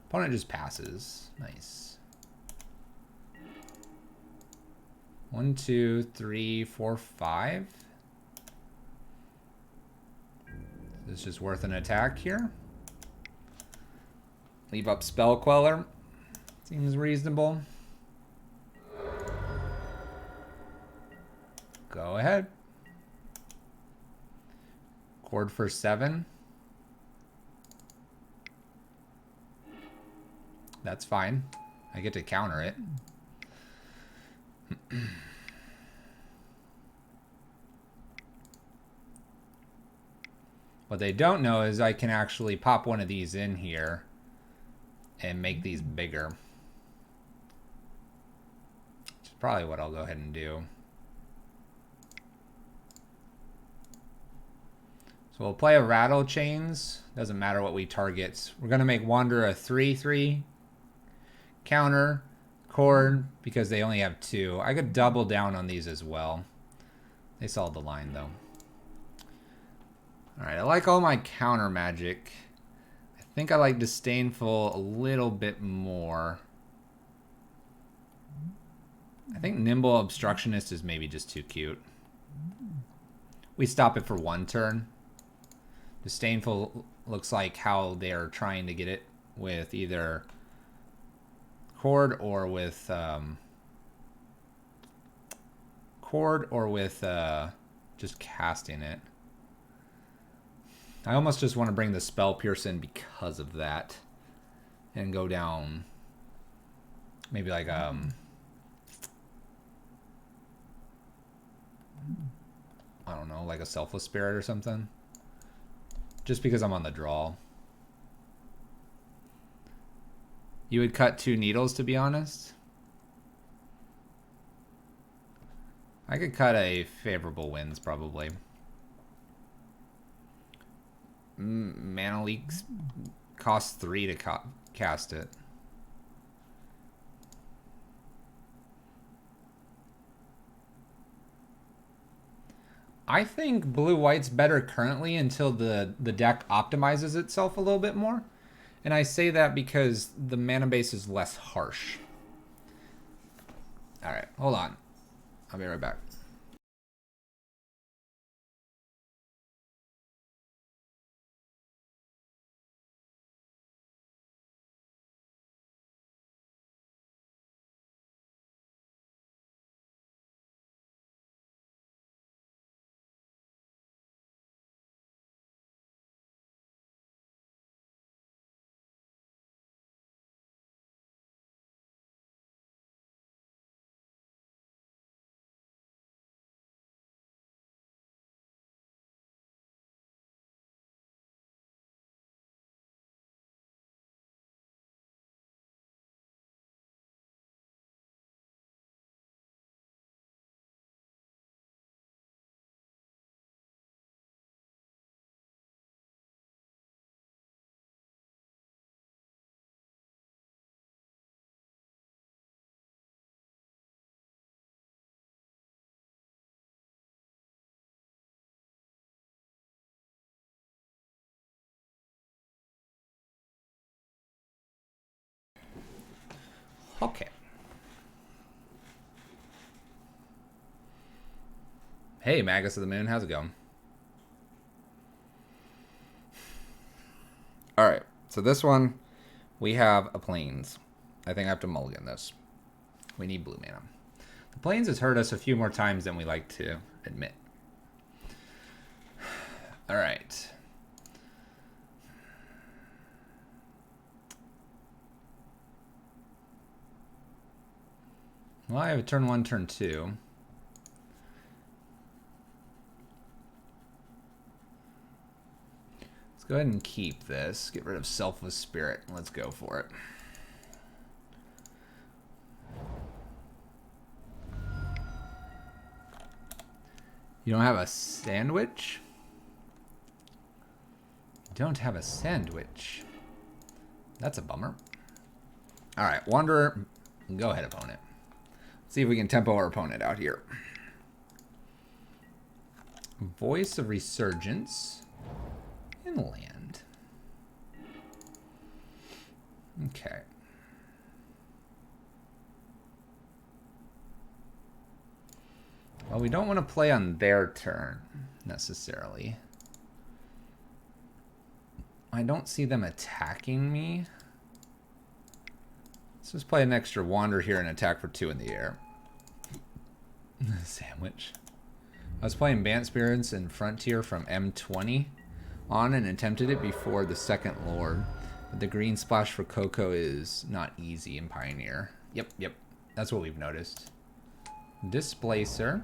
Opponent just passes. Nice. 1, 2, 3, 4, 5. This is just worth an attack here. Leave up Spell Queller. Seems reasonable. Go ahead. Chord for 7. That's fine. I get to counter it. What they don't know is I can actually pop one of these in here and make these bigger. Which is probably what I'll go ahead and do. So we'll play a Rattle Chains. Doesn't matter what we target. We're going to make Wanderer a 3/3. Counter, Chord, because they only have 2. I could double down on these as well. They saw the line, though. Alright, I like all my counter magic. I think I like Disdainful a little bit more. I think Nimble Obstructionist is maybe just too cute. We stop it for 1 turn. Disdainful looks like how they're trying to get it with either Chord or with just casting it. I almost just want to bring the Spell Pierce in because of that and go down maybe like I don't know, like a Selfless Spirit or something, just because I'm on the draw. You would cut 2 needles, to be honest. I could cut a Favorable Winds, probably. Mana Leaks costs 3 to cast it. I think blue-white's better currently until the deck optimizes itself a little bit more. And I say that because the mana base is less harsh. Alright, hold on. I'll be right back. Okay. Hey, Magus of the Moon, how's it going? Alright, so this one, we have a Plains. I think I have to mulligan this. We need blue mana. The Plains has hurt us a few more times than we like to admit. Alright. Well, I have a turn 1, turn 2. Let's go ahead and keep this. Get rid of Selfless Spirit. Let's go for it. You don't have a sandwich? You don't have a sandwich. That's a bummer. Alright, Wanderer. Go ahead, opponent. Let's see if we can tempo our opponent out here. Voice of Resurgence. Inland. Okay. Well, we don't want to play on their turn, necessarily. I don't see them attacking me. Let's just play an extra Wander here and attack for 2 in the air. Sandwich. I was playing Bant Spirits and Frontier from M20 on and attempted it before the second Lord. But the green splash for Coco is not easy in Pioneer. Yep. That's what we've noticed. Displacer.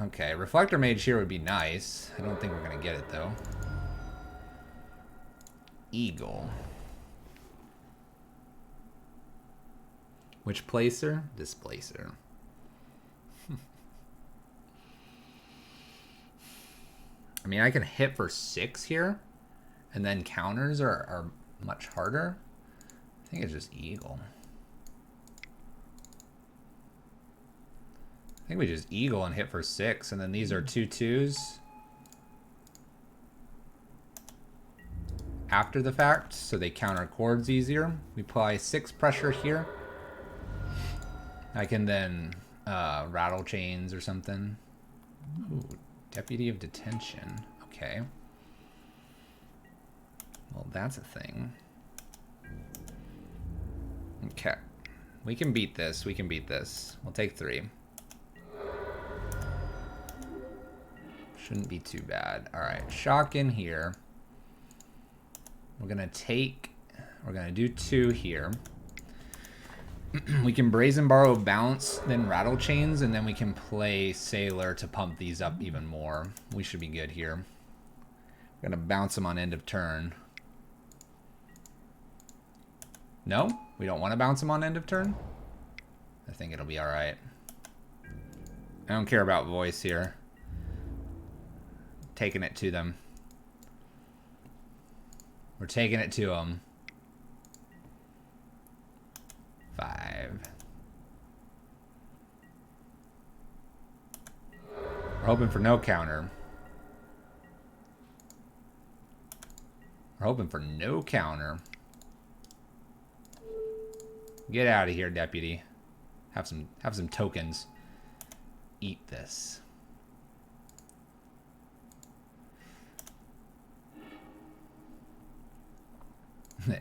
Okay, Reflector Mage here would be nice. I don't think we're going to get it, though. Eagle. Which placer? Displacer. I mean, I can hit for 6 here, and then counters are much harder. I think it's just Eagle. I think we just Eagle and hit for 6, and then these are 2/2s. After the fact, so they counter chords easier. We apply 6 pressure here. I can then rattle chains or something. Ooh, Deputy of Detention. Okay. Well, that's a thing. Okay. We can beat this. We can beat this. We'll take 3. Shouldn't be too bad. Alright, shock in here. We're gonna do 2 here. We can Brazen Borrow Bounce, then Rattle Chains, and then we can play Sailor to pump these up even more. We should be good here. We're gonna bounce them on end of turn. No? We don't want to bounce them on end of turn? I think it'll be alright. I don't care about voice here. Taking it to them. We're taking it to them. 5. We're hoping for no counter. We're hoping for no counter. Get out of here, Deputy. Have some tokens. Eat this.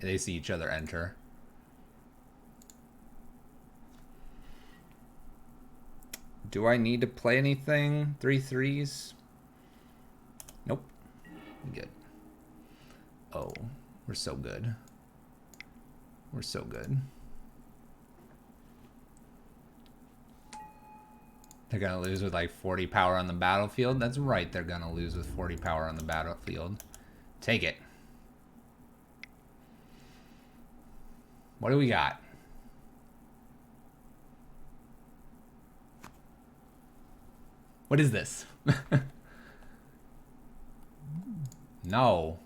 They see each other enter. Do I need to play anything? 3/3s? Nope. Good. Oh, we're so good. We're so good. They're gonna lose with like 40 power on the battlefield? That's right, they're gonna lose with 40 power on the battlefield. Take it. What do we got? What is this? No.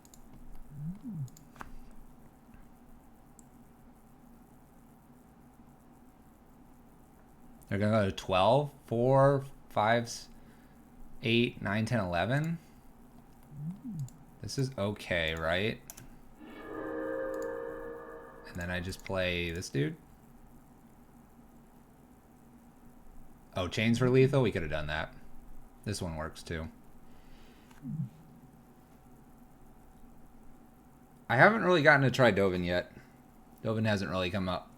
They're gonna go to 12, 4, 5, 8, 9, 10, 11. This is okay, right? And then I just play this dude. Oh, chains for lethal? We could have done that. This one works too. I haven't really gotten to try Dovin yet. Dovin hasn't really come up.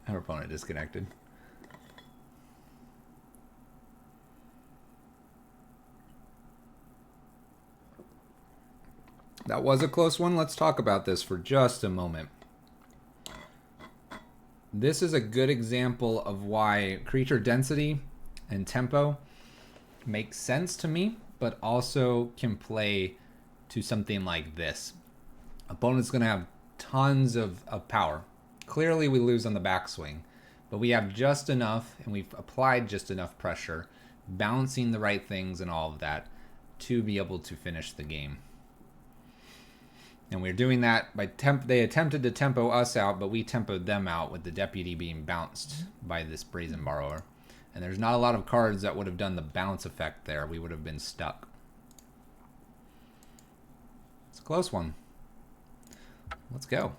Our opponent disconnected. That was a close one. Let's talk about this for just a moment. This is a good example of why creature density and tempo makes sense to me, but also can play to something like this. Opponent's going to have tons of power. Clearly we lose on the backswing, but we have just enough, and we've applied just enough pressure, balancing the right things and all of that to be able to finish the game. And we're doing that by they attempted to tempo us out, but we tempoed them out with the deputy being bounced by this Brazen Borrower. And there's not a lot of cards that would have done the bounce effect there. We would have been stuck. It's a close one. Let's go.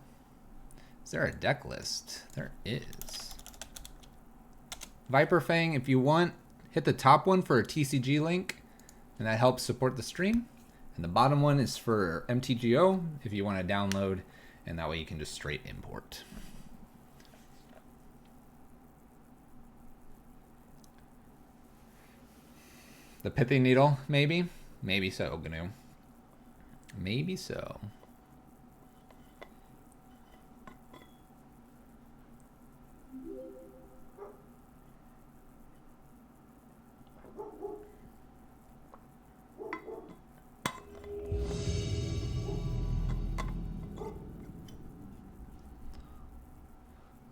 Is there a deck list? There is. Viper Fang, if you want, hit the top one for a TCG link, and that helps support the stream. And the bottom one is for MTGO if you want to download, and that way you can just straight import. The Pithing Needle, maybe? Maybe so, GNU. Maybe so.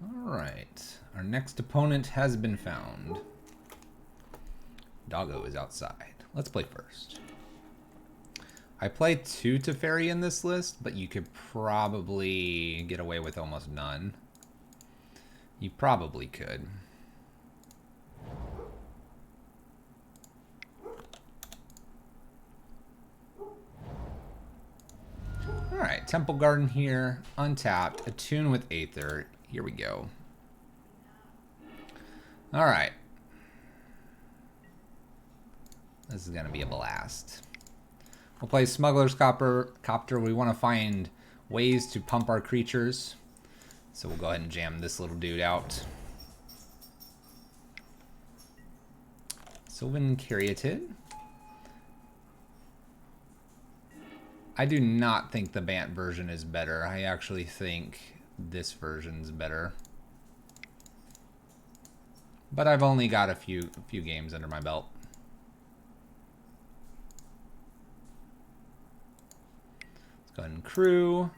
Alright, our next opponent has been found. Doggo is outside. Let's play first. I play 2 Teferi in this list, but you could probably get away with almost none. You probably could. Alright, Temple Garden here, untapped, attune with Aether. Here we go. Alright. This is going to be a blast. We'll play Smuggler's Copter. We want to find ways to pump our creatures. So we'll go ahead and jam this little dude out. Sylvan Caryatid. I do not think the Bant version is better. I actually think this version's better. But I've only got a few games under my belt. Let's go ahead and crew.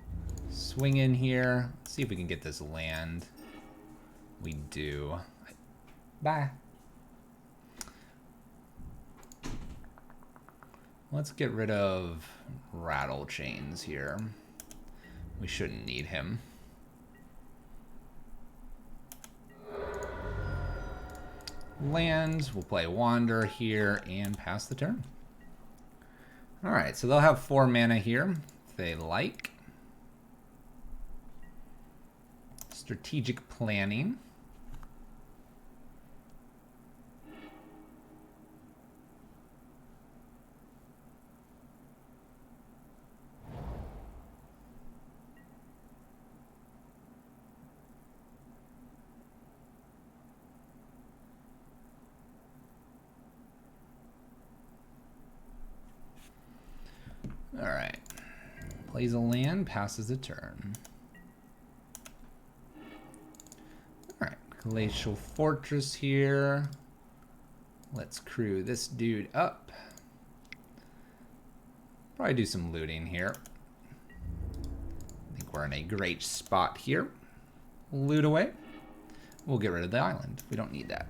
Swing in here. See if we can get this land. We do. Bye. Let's get rid of Rattle Chains here. We shouldn't need him. Lands, we'll play Wander here and pass the turn. Alright, so they'll have 4 mana here if they like. Strategic planning. Alright. Plays a land, passes a turn. Alright, Glacial Fortress here. Let's crew this dude up. Probably do some looting here. I think we're in a great spot here. Loot away. We'll get rid of the island. We don't need that.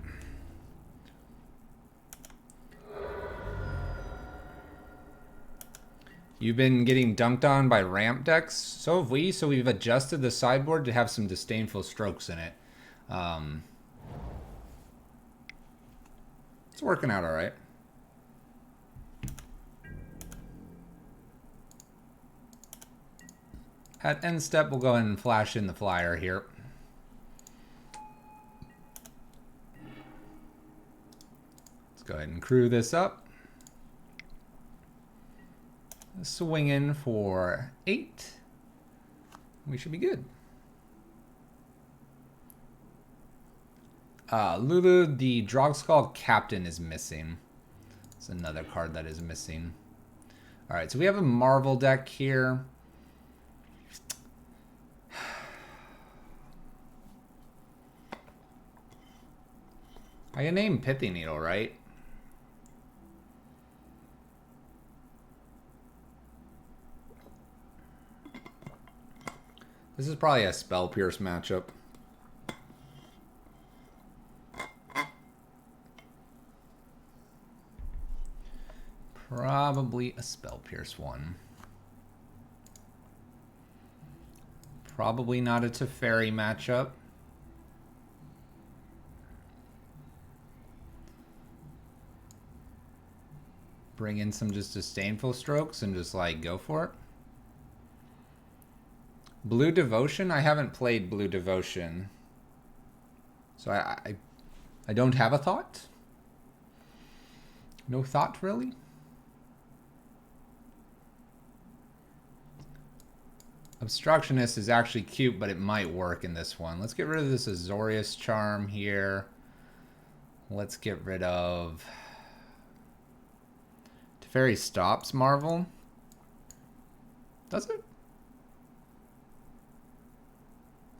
You've been getting dunked on by ramp decks. So have we. So we've adjusted the sideboard to have some disdainful strokes in it. It's working out all right. At end step, we'll go ahead and flash in the flyer here. Let's go ahead and crew this up. Swing in for 8. We should be good. Lulu, the Drogskull Captain is missing. It's another card that is missing. Alright, so we have a Marvel deck here. I can name Pithy Needle, right? This is probably a Spell Pierce matchup. Probably a Spell Pierce one. Probably not a Teferi matchup. Bring in some just Disdainful Strokes and just like go for it. Blue Devotion? I haven't played Blue Devotion. So I don't have a thought. No thought, really? Obstructionist is actually cute, but it might work in this one. Let's get rid of this Azorius Charm here. Let's get rid of... Teferi stops Marvel. Does it?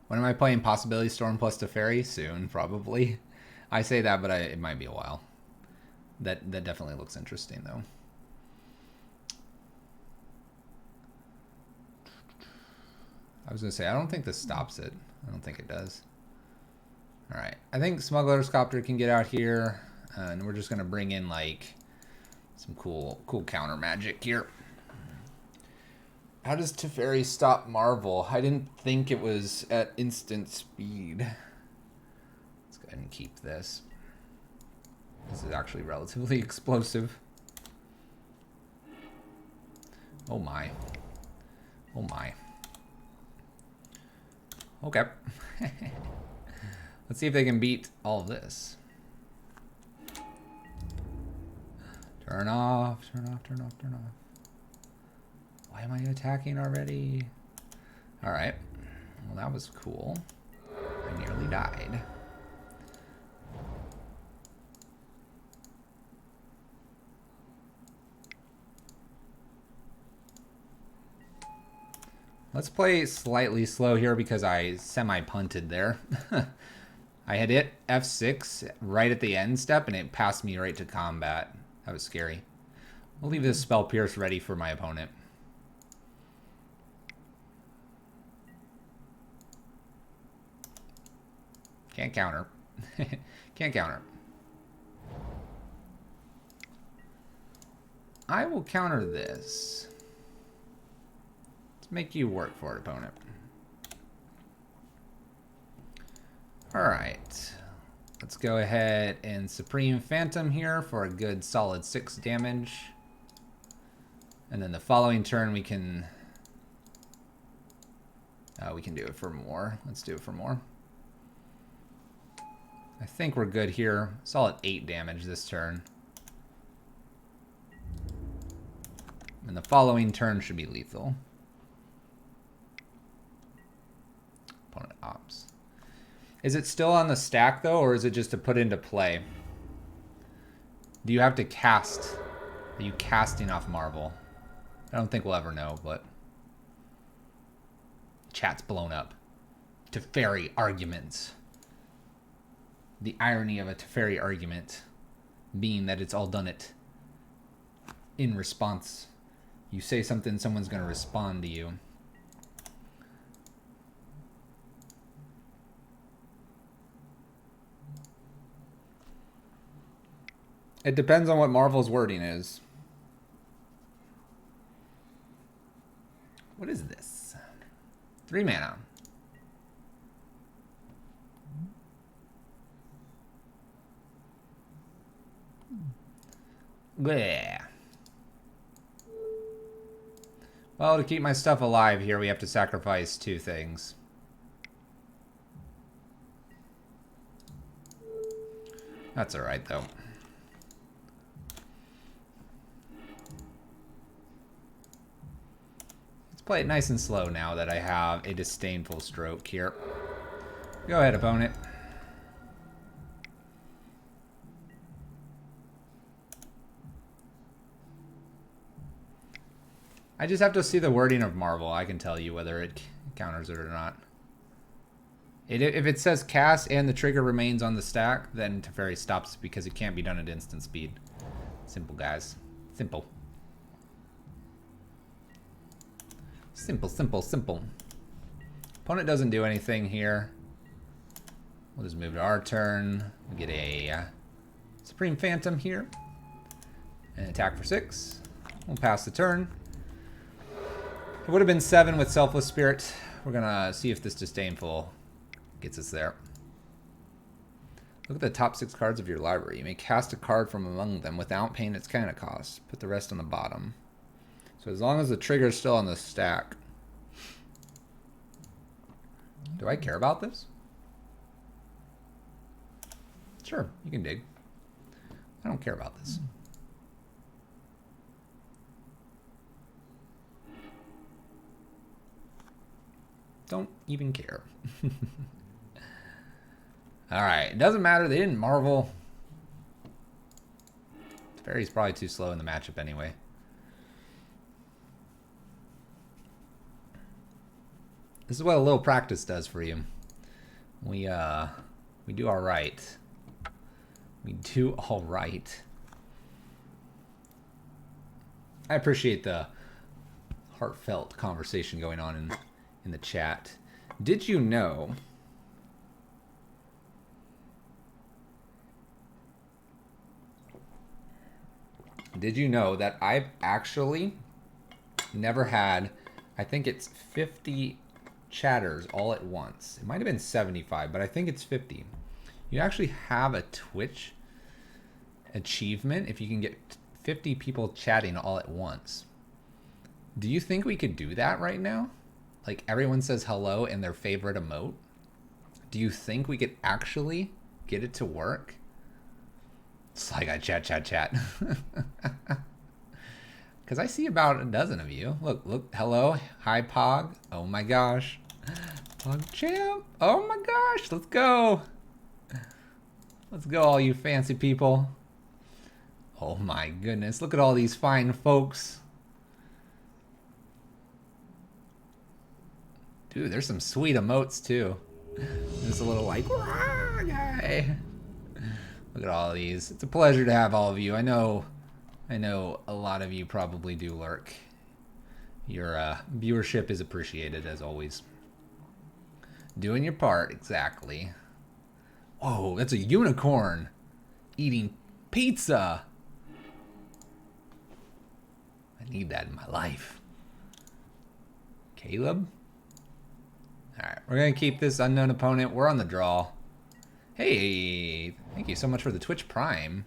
When am I playing Possibility Storm plus Teferi? Soon, probably. I say that, but it might be a while. That definitely looks interesting, though. I was going to say, I don't think this stops it. I don't think it does. All right. I think Smuggler's Copter can get out here. And we're just going to bring in, like, some cool counter magic here. How does Teferi stop Marvel? I didn't think it was at instant speed. Let's go ahead and keep this. This is actually relatively explosive. Oh my. Oh my. Okay. Let's see if they can beat all of this. Turn off, turn off, turn off, turn off. Why am I attacking already? All right. Well, that was cool. I nearly died. Let's play slightly slow here because I semi-punted there. I had hit F6 right at the end step and it passed me right to combat. That was scary. We'll leave this Spell Pierce ready for my opponent. Can't counter. Can't counter. I will counter this. Make you work for it, opponent. Alright. Let's go ahead and Supreme Phantom here for a good solid 6 damage. And then the following turn we can do it for more. Let's do it for more. I think we're good here. Solid 8 damage this turn. And the following turn should be lethal. Opponent ops. Is it still on the stack though, or is it just to put into play? Do you have to cast? Are you casting off Marvel? I don't think we'll ever know, but chat's blown up. Teferi arguments. The irony of a Teferi argument being that it's all done it in response. You say something, someone's going to respond to you. It depends on what Marvel's wording is. What is this? 3 mana. Yeah. Well, to keep my stuff alive here, we have to sacrifice 2 things. That's alright, though. Let's play it nice and slow now that I have a disdainful stroke here. Go ahead, opponent. I just have to see the wording of Marvel. I can tell you whether it counters it or not. If it says cast and the trigger remains on the stack, then Teferi stops because it can't be done at instant speed. Simple, guys. Simple. Simple, simple, simple. Opponent doesn't do anything here. We'll just move to our turn. We get a Supreme Phantom here. And attack for 6. We'll pass the turn. It would have been 7 with Selfless Spirit. We're gonna see if this Disdainful gets us there. Look at the top 6 cards of your library. You may cast a card from among them without paying its mana cost. Put the rest on the bottom. So as long as the trigger is still on the stack. Do I care about this? Sure, you can dig. I don't care about this. Don't even care. Alright, it doesn't matter. They didn't Marvel. Teferi's probably too slow in the matchup anyway. This is what a little practice does for you. We do alright. We do alright. I appreciate the heartfelt conversation going on in the chat. Did you know that I've actually never had, I think it's 50 chatters all at once. It might have been 75, but I think it's 50. You actually have a Twitch achievement if you can get 50 people chatting all at once. Do you think we could do that right now? Like everyone says hello in their favorite emote. Do you think we could actually get it to work? It's like I chat. Because I see about a dozen of you. Look, hello, hi Pog. Oh my gosh. Pog champ. Oh my gosh, let's go. Let's go, all you fancy people. Oh my goodness, look at all these fine folks. Dude, there's some sweet emotes too. There's a little like, rah, guy. Look at all these. It's a pleasure to have all of you. I know a lot of you probably do lurk. Your viewership is appreciated as always. Doing your part, exactly. Whoa, that's a unicorn eating pizza. I need that in my life. Caleb? Alright, we're going to keep this unknown opponent. We're on the draw. Hey, thank you so much for the Twitch Prime.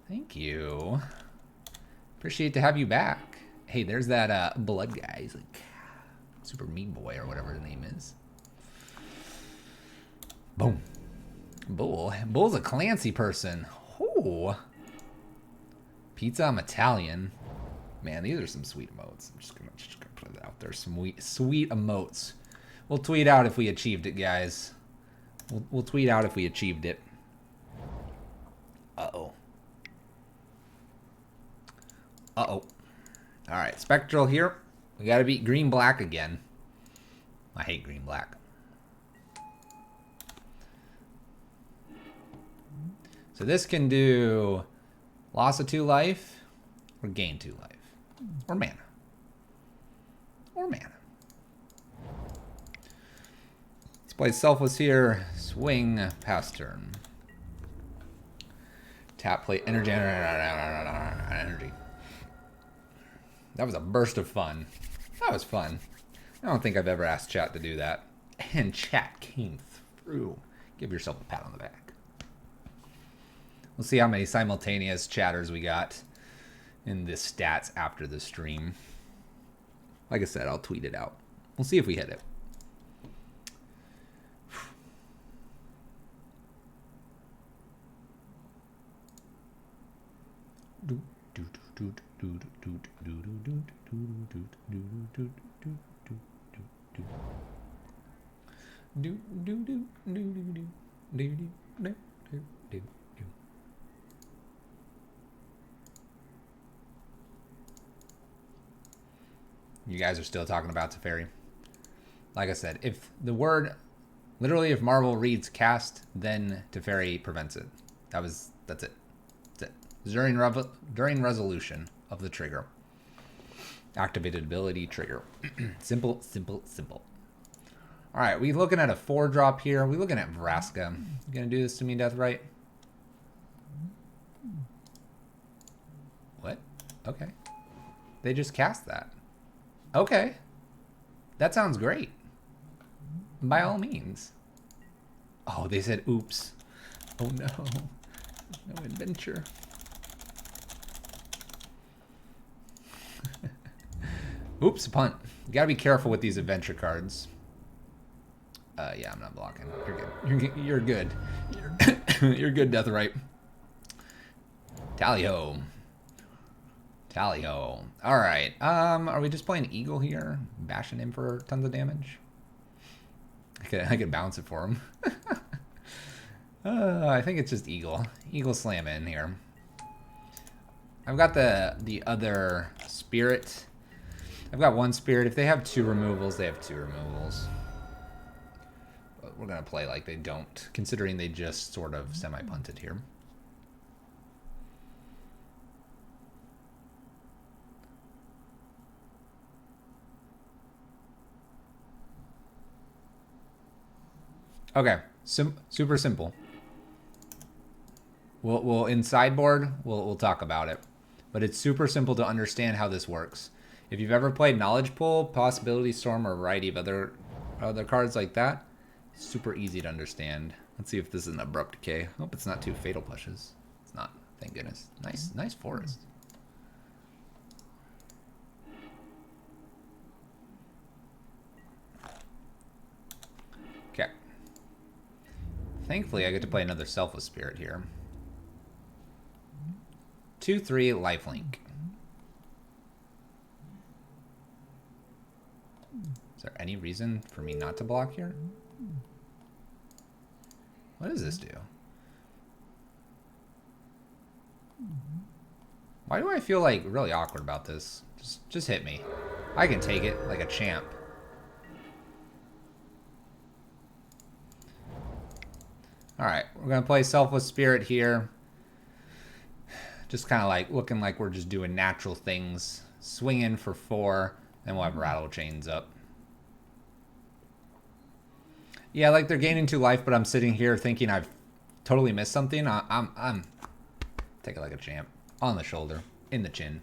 Thank you. Appreciate to have you back. Hey, there's that blood guy. He's like Super Meat Boy or whatever his name is. Boom. Bull's a Clancy person. Oh. Pizza, I'm Italian. Man, these are some sweet emotes. I'm just gonna put it out there. Some sweet emotes. We'll tweet out if we achieved it, guys. We'll tweet out if we achieved it. Uh-oh. Uh-oh. Alright, Spectral here. We gotta beat green-black again. I hate green-black. So this can do loss of 2 life, or gain 2 life. Or mana. Or mana. Let's play Selfless here. Swing, pass turn. Tap, play energy. Energy. That was a burst of fun. That was fun. I don't think I've ever asked chat to do that. And chat came through. Give yourself a pat on the back. We'll see how many simultaneous chatters we got in the stats after the stream. Like I said, I'll tweet it out. We'll see if we hit it. You guys are still talking about Teferi. Like I said, if the word, literally if Marvel reads cast, then Teferi prevents it. That's it. That's it. During resolution of the trigger. Activated ability trigger. Simple, simple, simple. All right, we looking at a 4-drop here. We looking at Vraska. You gonna do this to me, Deathrite? What? Okay. They just cast that. Okay. That sounds great. By all means. Oh, they said oops. Oh no. No adventure. Oops, punt. You gotta be careful with these adventure cards. Yeah, I'm not blocking. You're good. You're good. You're good, Deathrite. Tally-ho. Tally-ho. Alright. Are we just playing Eagle here? Bashing him for tons of damage? I could bounce it for him. I think it's just Eagle. Eagle slam in here. I've got the other spirit. I've got one spirit. If they have 2 removals, they have 2 removals. But we're going to play like they don't, considering they just sort of semi-punted here. Okay, super simple. We'll in sideboard, we'll talk about it. But it's super simple to understand how this works. If you've ever played Knowledge Pool, Possibility Storm, or a variety of other cards like that, super easy to understand. Let's see if this is an Abrupt Decay. Hope it's not 2 Fatal Pushes. It's not, thank goodness. Nice forest. Okay. Thankfully, I get to play another Selfless Spirit here. 2/3 lifelink. Is there any reason for me not to block here? What does this do? Why do I feel like really awkward about this? Just hit me. I can take it like a champ. Alright, we're going to play Selfless Spirit here. Just kind of like looking like we're just doing natural things. Swing in for 4, then we'll have Rattle Chains up. Yeah, like they're gaining 2 life, but I'm sitting here thinking I've totally missed something. I'm take it like a champ. On the shoulder, in the chin.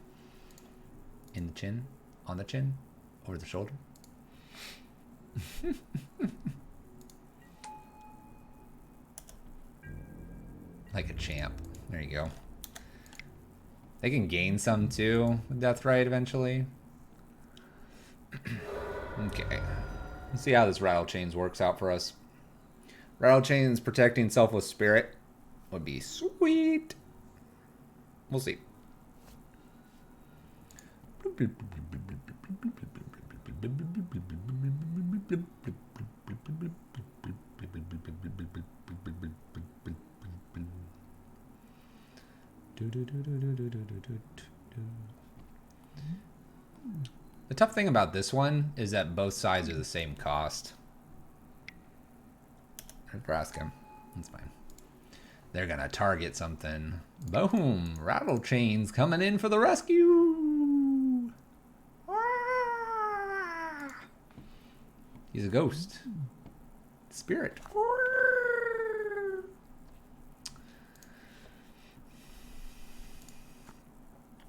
In the chin, on the chin, over the shoulder. Like a champ. There you go. They can gain some too with Deathrite eventually. Okay. Let's see how this Rattle Chains works out for us. Rattle Chains protecting Selfless Spirit would be sweet. We'll see. The tough thing about this one is that both sides are the same cost. Vraska. That's fine. They're gonna target something. Boom! Rattle Chains coming in for the rescue! He's a ghost. Spirit.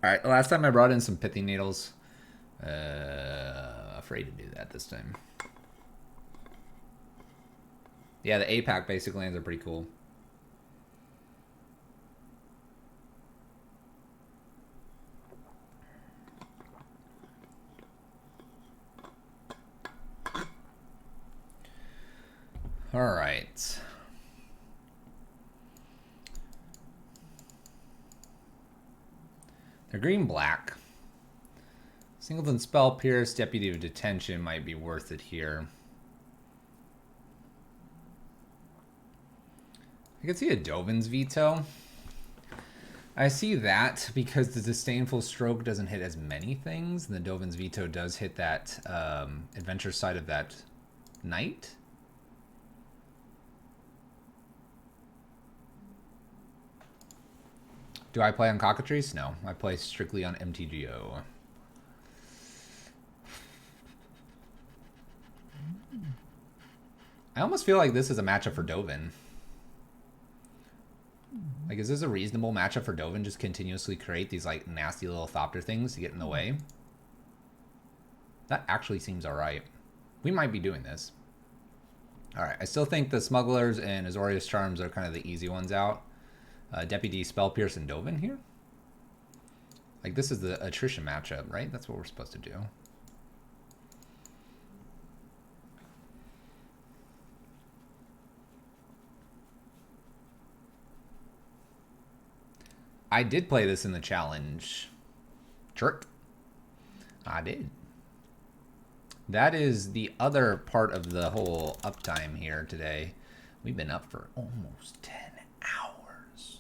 Alright, last time I brought in some Pithing Needles. Afraid to do that this time. Yeah, the APAC basic lands are pretty cool. All right. They're green-black. Singleton Spell Pierce, Deputy of Detention might be worth it here. I could see a Dovin's Veto. I see that because the Disdainful Stroke doesn't hit as many things, and the Dovin's Veto does hit that adventure side of that knight. Do I play on Cockatrice? No, I play strictly on MTGO. I almost feel like this is a matchup for Dovin. Like, is this a reasonable matchup for Dovin? Just continuously create these, like, nasty little Thopter things to get in the way? That actually seems alright. We might be doing this. Alright, I still think the Smugglers and Azorius Charms are kind of the easy ones out. Deputy, Spell Pierce, and Dovin here? Like, this is the attrition matchup, right? That's what we're supposed to do. I did play this in the challenge. Jerk. I did. That is the other part of the whole uptime here today. We've been up for almost 10 hours.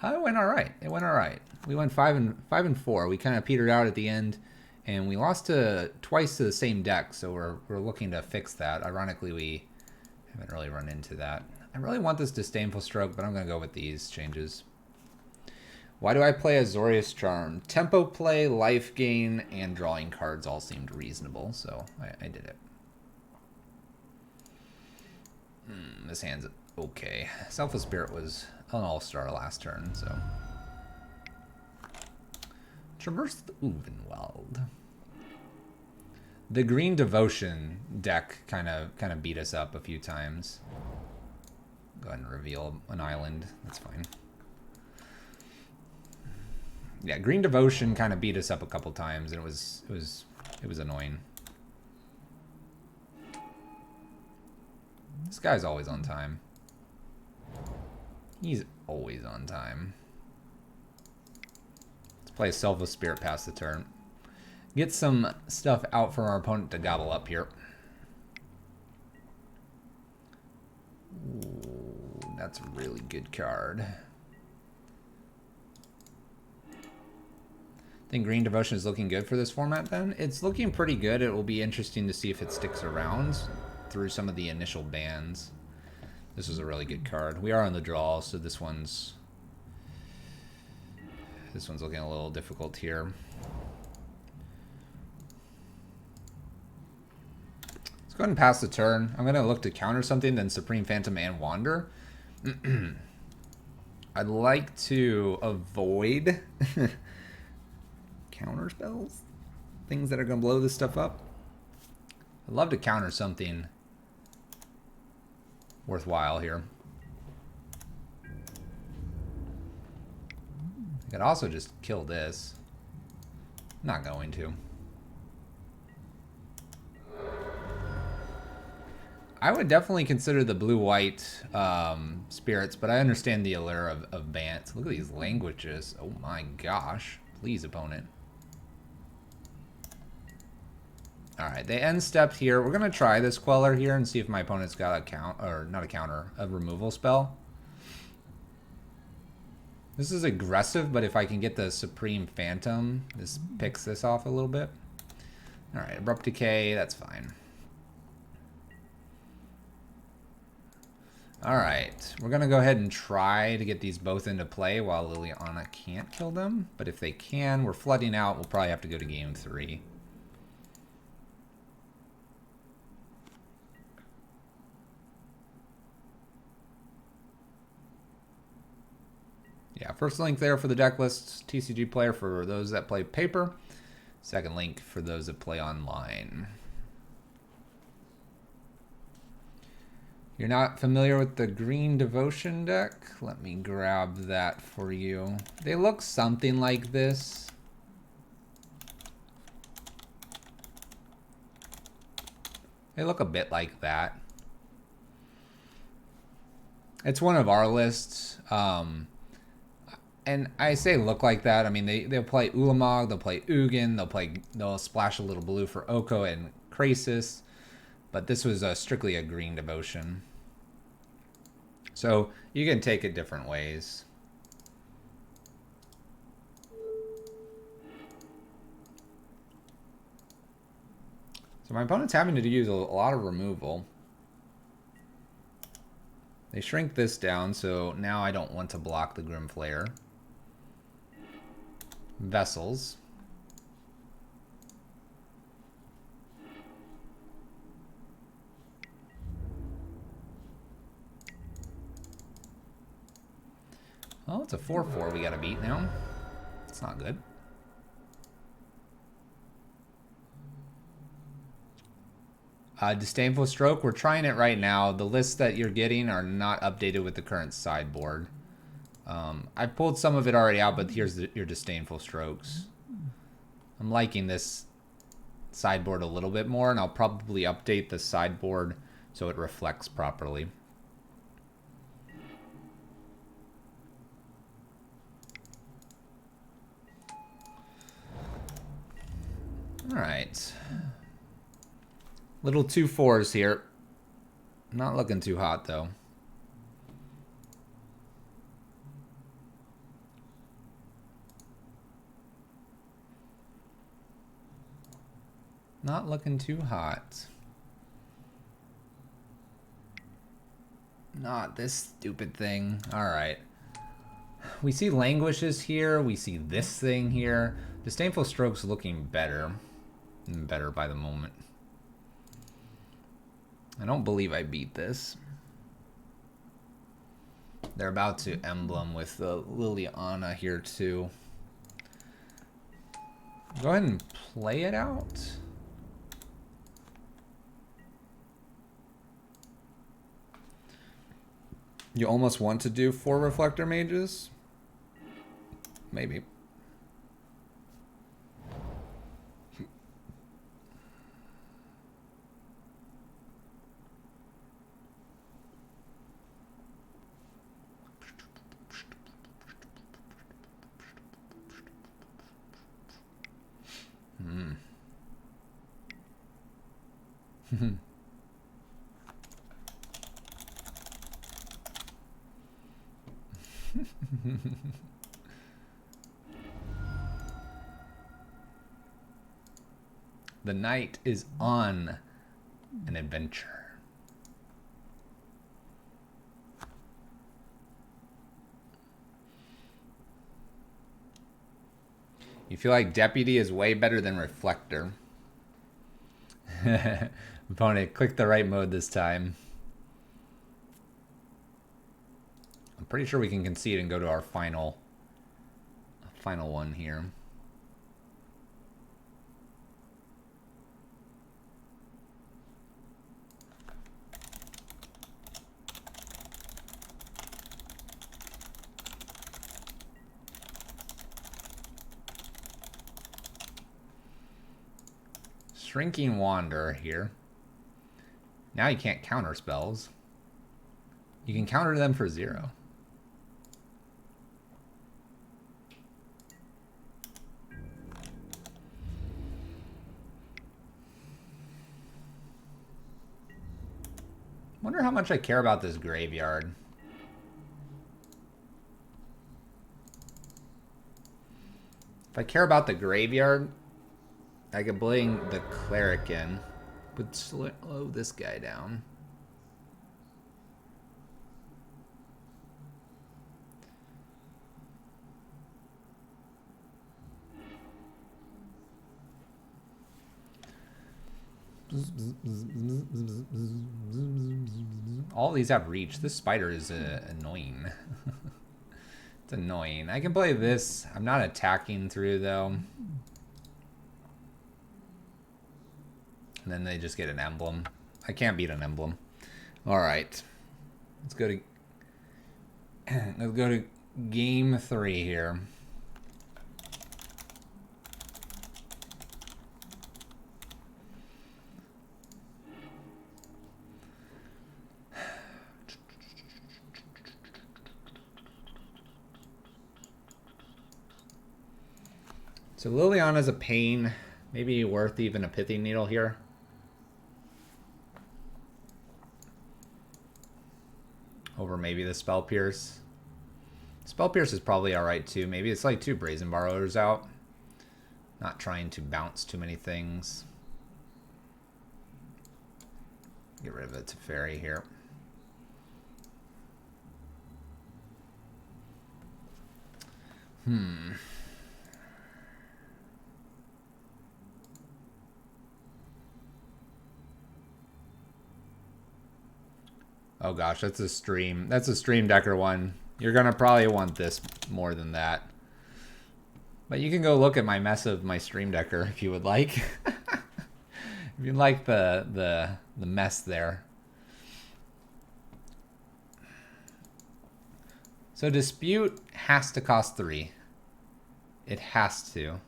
It went all right. It went all right. We went 5 and 4. We kind of petered out at the end. And we lost twice to the same deck, so we're looking to fix that. Ironically, we haven't really run into that. I really want this Disdainful Stroke, but I'm going to go with these changes. Why do I play Azorius Charm? Tempo play, life gain, and drawing cards all seemed reasonable, so I did it. This hand's okay. Selfless Spirit was an all-star last turn, so... Traverse the Ulvenwald. The Green Devotion deck kind of beat us up a few times. Go ahead and reveal an island. That's fine. Yeah, Green Devotion kind of beat us up a couple times, and it was annoying. This guy's always on time. He's always on time. Play Selfless Spirit past the turn. Get some stuff out from our opponent to gobble up here. Ooh, that's a really good card. I think Green Devotion is looking good for this format then. It's looking pretty good. It will be interesting to see if it sticks around through some of the initial bans. This was a really good card. We are on the draw, so this one's looking a little difficult here. Let's go ahead and pass the turn. I'm going to look to counter something, then Supreme Phantom and Wander. I'd like to avoid counter spells. Things that are going to blow this stuff up. I'd love to counter something worthwhile here. I could also just kill this. I'm not going to. I would definitely consider the blue-white spirits, but I understand the allure of Bant. Look at these languages. Oh my gosh. Please, opponent. Alright, they end stepped here. We're going to try this Queller here and see if my opponent's got a counter, a removal spell. This is aggressive, but if I can get the Supreme Phantom, this picks this off a little bit. Alright, Abrupt Decay, that's fine. Alright, we're going to go ahead and try to get these both into play while Liliana can't kill them. But if they can, we're flooding out. We'll probably have to go to game 3. Yeah, first link there for the deck list, TCG Player for those that play paper. Second link for those that play online. You're not familiar with the Green Devotion deck? Let me grab that for you. They look something like this. They look a bit like that. It's one of our lists. And I say look like that. I mean, they'll play Ulamog, they'll play Ugin, they'll splash a little blue for Oko and Krasis. But this was strictly a green devotion. So you can take it different ways. So my opponent's having to use a lot of removal. They shrink this down, so now I don't want to block the Grim Flare. Vessels. Oh, it's a 4/4 we gotta beat now. It's not good. Disdainful Stroke, we're trying it right now. The lists that you're getting are not updated with the current sideboard. I pulled some of it already out, but here's your Disdainful Strokes. I'm liking this sideboard a little bit more, and I'll probably update the sideboard so it reflects properly. All right. Little 2/4s here. Not looking too hot, though. Not looking too hot. Not this stupid thing. All right. We see Languishes here. We see this thing here. Disdainful Stroke's looking better. Better by the moment. I don't believe I beat this. They're about to emblem with the Liliana here too. Go ahead and play it out. You almost want to do 4 Reflector Mages? Maybe. The knight is on an adventure. You feel like Deputy is way better than Reflector. Opponent, click the right mode this time. I'm pretty sure we can concede and go to our final one here. Shrinking Wanderer here. Now you can't counter spells. You can counter them for 0. Wonder how much I care about this graveyard. If I care about the graveyard, I could bring the Cleric in. Would slow this guy down. All these have reach. This spider is annoying. It's annoying. I can play this. I'm not attacking through though. And then they just get an emblem. I can't beat an emblem. All right. Let's go to game 3 here. So Liliana's a pain. Maybe worth even a Pithing Needle here. Over maybe the Spell Pierce. Spell Pierce is probably alright too. Maybe it's like 2 Brazen Borrowers out. Not trying to bounce too many things. Get rid of the Teferi here. Oh gosh, that's a stream. That's a Stream Decker one. You're gonna probably want this more than that. But you can go look at my mess of my Stream Decker if you would like. If you like the mess there. So Dispute has to cost 3. It has to.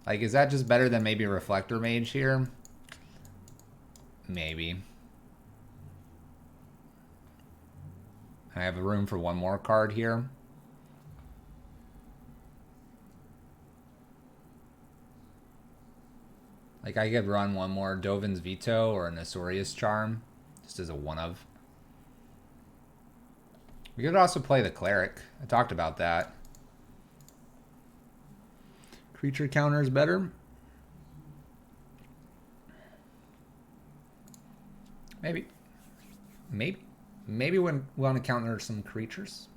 Like, is that just better than maybe Reflector Mage here? Maybe. I have a room for one more card here. Like, I could run one more Dovin's Veto or an Azorius Charm, just as a one-of. We could also play the Cleric. I talked about that. Creature counter is better. Maybe. Maybe we want to counter some creatures.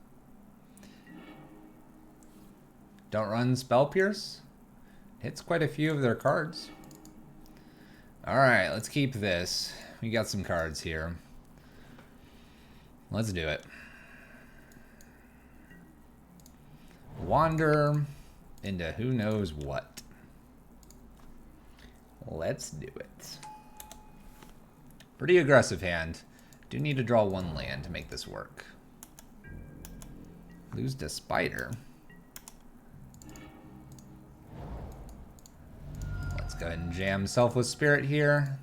Don't run Spell Pierce. Hits quite a few of their cards. Alright, let's keep this. We got some cards here. Let's do it. Wander into who knows what. Let's do it. Pretty aggressive hand. Do need to draw 1 land to make this work. Lose to Spider. Let's go ahead and jam Selfless Spirit here.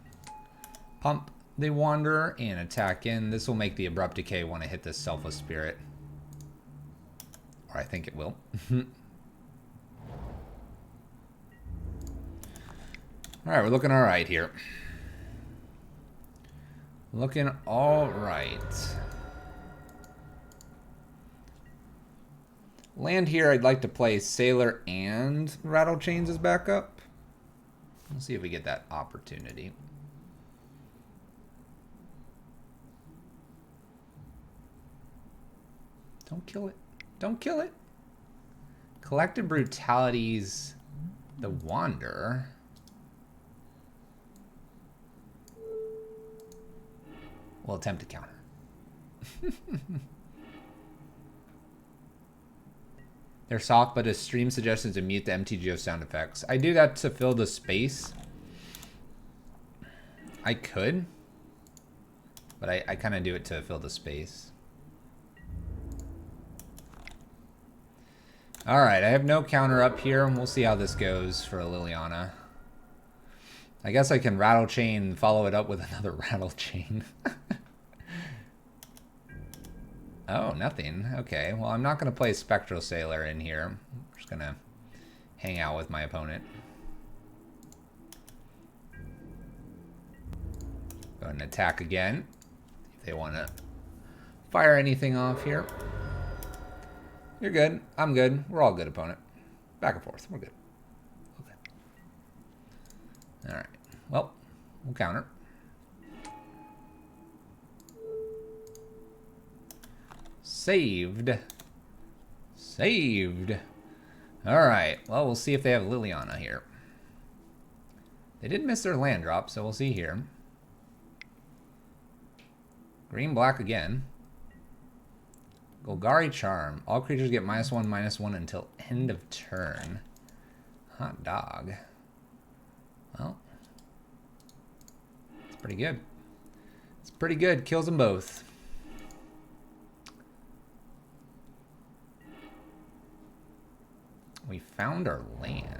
Pump the Wanderer and attack in. This will make the Abrupt Decay want to hit this Selfless Spirit. Or I think it will. Alright, we're looking alright here. Looking alright. Land here, I'd like to play Sailor and Rattle Chains as backup. Let's see if we get that opportunity. Don't kill it. Don't kill it. Collective Brutality's the Wanderer. We'll attempt to counter. They're soft, but a stream suggestions to mute the MTGO sound effects. I do that to fill the space. I could. But I kind of do it to fill the space. Alright, I have no counter up here, and we'll see how this goes for Liliana. I guess I can Rattle Chain and follow it up with another Rattle Chain. Oh, nothing. Okay, well, I'm not going to play Spectral Sailor in here. I'm just going to hang out with my opponent. Go ahead and attack again. If they want to fire anything off here. You're good. I'm good. We're all good, opponent. Back and forth. We're good. Okay. Alright. Well, we'll counter. Saved. Saved. Alright. Well, we'll see if they have Liliana here. They did miss their land drop, so we'll see here. Green, black again. Golgari Charm. All creatures get -1/-1 until end of turn. Hot dog. Well, it's pretty good. It's pretty good. Kills them both. We found our land.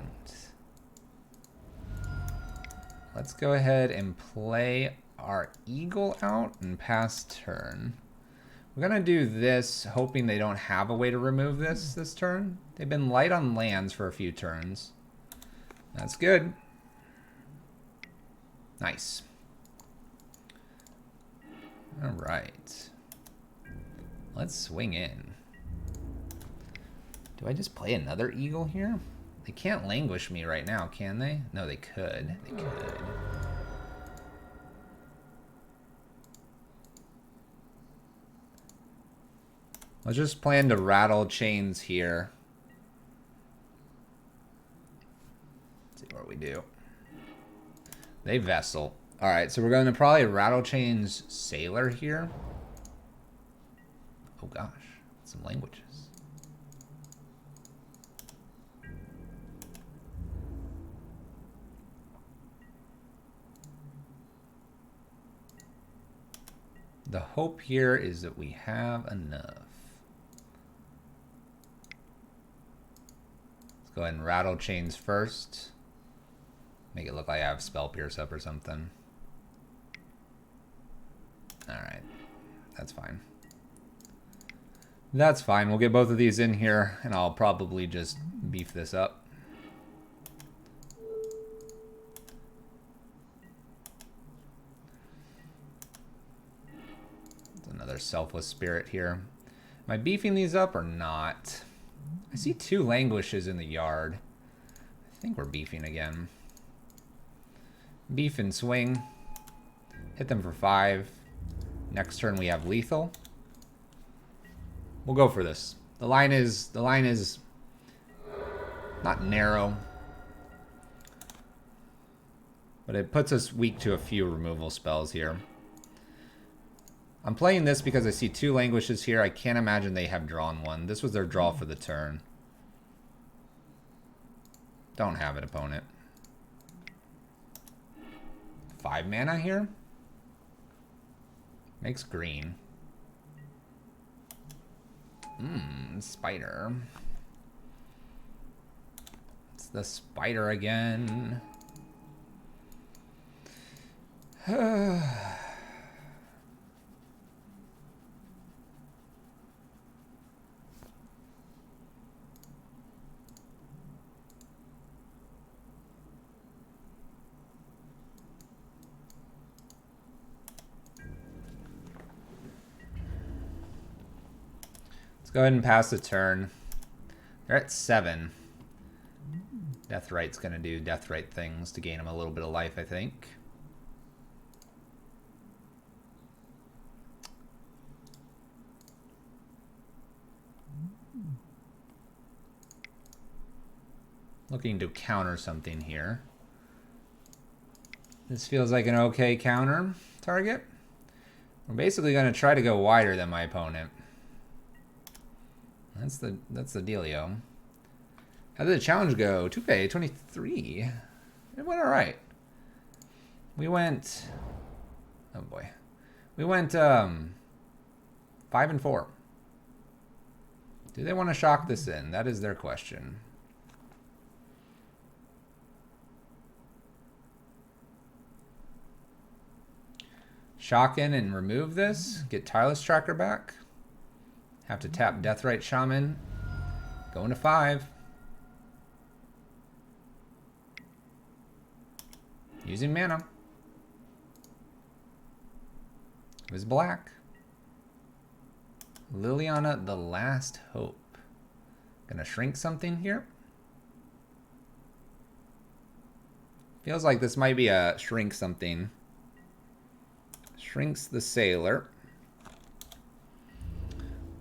Let's go ahead and play our Eagle out and pass turn. We're gonna do this, hoping they don't have a way to remove this turn. They've been light on lands for a few turns. That's good. Nice. All right. Let's swing in. Do I just play another eagle here? They can't languish me right now, can they? No, they could. They could. Let's just plan to rattle chains here. Let's see what we do. They vessel. All right, so we're going to probably rattle chains sailor here. Oh gosh, some languages. The hope here is that we have enough. Let's go ahead and rattle chains first. Make it look like I have Spell Pierce up or something. Alright, that's fine. That's fine. We'll get both of these in here, and I'll probably just beef this up. There's another Selfless Spirit here. Am I beefing these up or not? I see 2 languishes in the yard. I think we're beefing again. Beef and swing. Hit them for 5. Next turn we have lethal. We'll go for this. The line is not narrow, but it puts us weak to a few removal spells here. I'm playing this because I see 2 languishes here. I can't imagine they have drawn one. This was their draw for the turn. Don't have it, opponent. 5 mana here? Makes green. Spider. It's the spider again. Go ahead and pass the turn. They're at 7. Deathrite's going to do Deathrite things to gain him a little bit of life, I think. Looking to counter something here. This feels like an okay counter target. We're basically going to try to go wider than my opponent. That's the dealio. How did the challenge go? 2K 23. It went all right. We went. Oh boy, we went 5 and 4. Do they want to shock this in? That is their question. Shock in and remove this. Get Tireless Tracker back. Have to tap Deathrite Shaman. Going to 5. Using mana. It was black. Liliana, the Last Hope. Gonna shrink something here. Feels like this might be a shrink something. Shrinks the Sailor.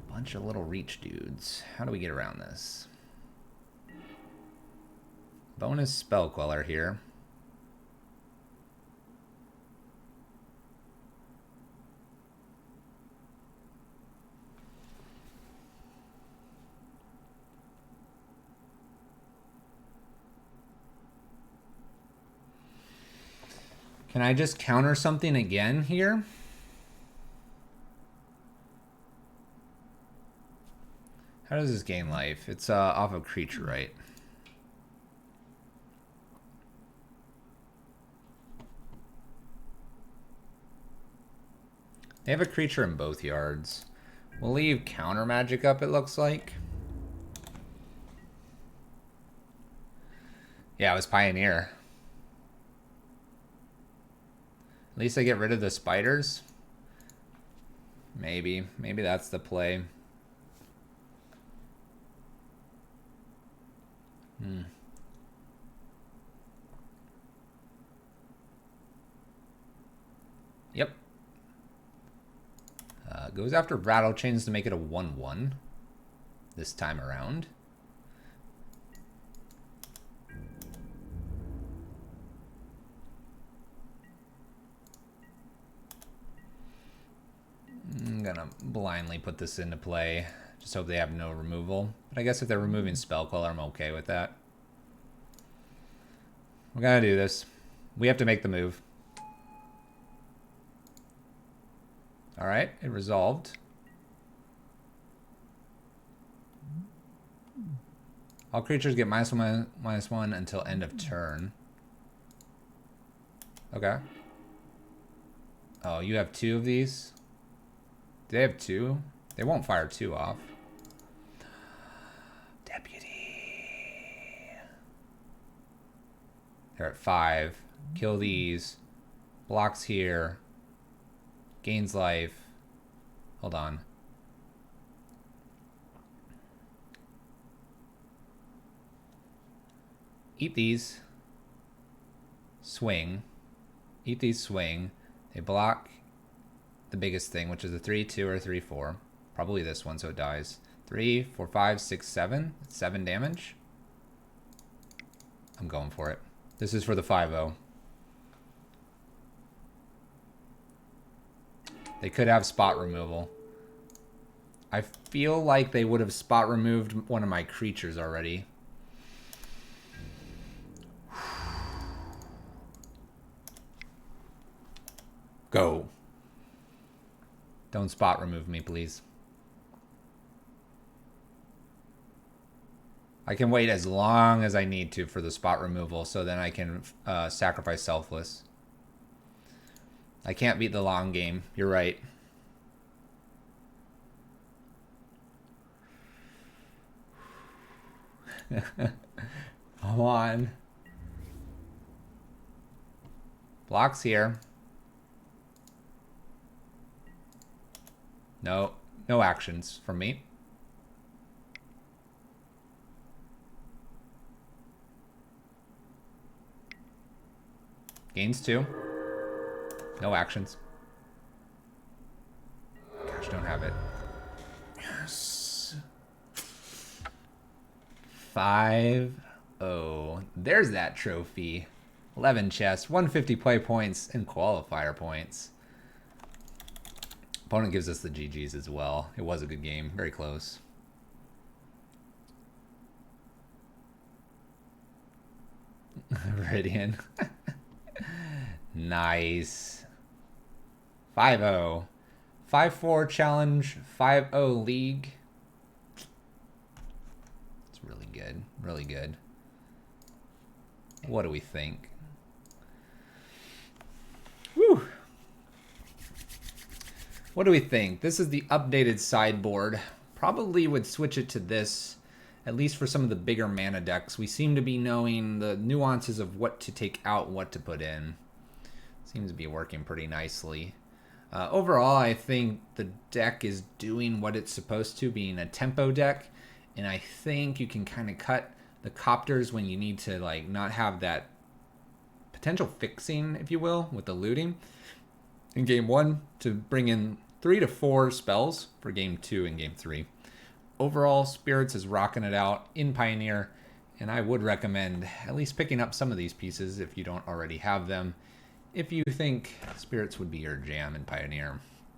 Bunch of little reach dudes. How do we get around this? Bonus Spell Queller here. Can I just counter something again here? How does this gain life? It's off of creature, right? They have a creature in both yards. We'll leave counter magic up, it looks like. Yeah, it was Pioneer. At least I get rid of the spiders. Maybe that's the play. Yep. Goes after Rattle Chains to make it a 1/1 this time around. I'm gonna blindly put this into play. Just hope they have no removal. But I guess if they're removing Spell Queller, I'm okay with that. We're gonna do this. We have to make the move. Alright, it resolved. All creatures get -1/-1 until end of turn. Okay. Oh, you have 2 of these? Do they have 2? They won't fire 2 off. Deputy. They're at 5. Kill these. Blocks here. Gains life. Hold on. Eat these. Swing. Eat these, swing. They block the biggest thing, which is a 3/2 or 3/4. Probably this one, so it dies. 3, 4, 5, 6, 7. 7 damage. I'm going for it. This is for the 5/0. They could have spot removal. I feel like they would have spot removed one of my creatures already. Go. Don't spot remove me, please. I can wait as long as I need to for the spot removal, so then I can sacrifice Selfless. I can't beat the long game. You're right. Come on. Blocks here. No actions from me. Gains 2. No actions. Gosh, don't have it. Yes. 5-0. There's that trophy. 11 chests, 150 play points, and qualifier points. Opponent gives us the GGs as well. It was a good game. Very close. Viridian. Nice. 5-0. 5-4 challenge. 5-0 league. It's really good. Really good. What do we think? Whew. What do we think? This is the updated sideboard. Probably would switch it to this, at least for some of the bigger mana decks. We seem to be knowing the nuances of what to take out, what to put in. Seems to be working pretty nicely. Overall, I think the deck is doing what it's supposed to, being a tempo deck. And I think you can kind of cut the copters when you need to like not have that potential fixing, if you will, with the looting in game 1 to bring in 3 to 4 spells for game 2 and game 3. Overall, Spirits is rocking it out in Pioneer, and I would recommend at least picking up some of these pieces if you don't already have them, if you think Spirits would be your jam in Pioneer.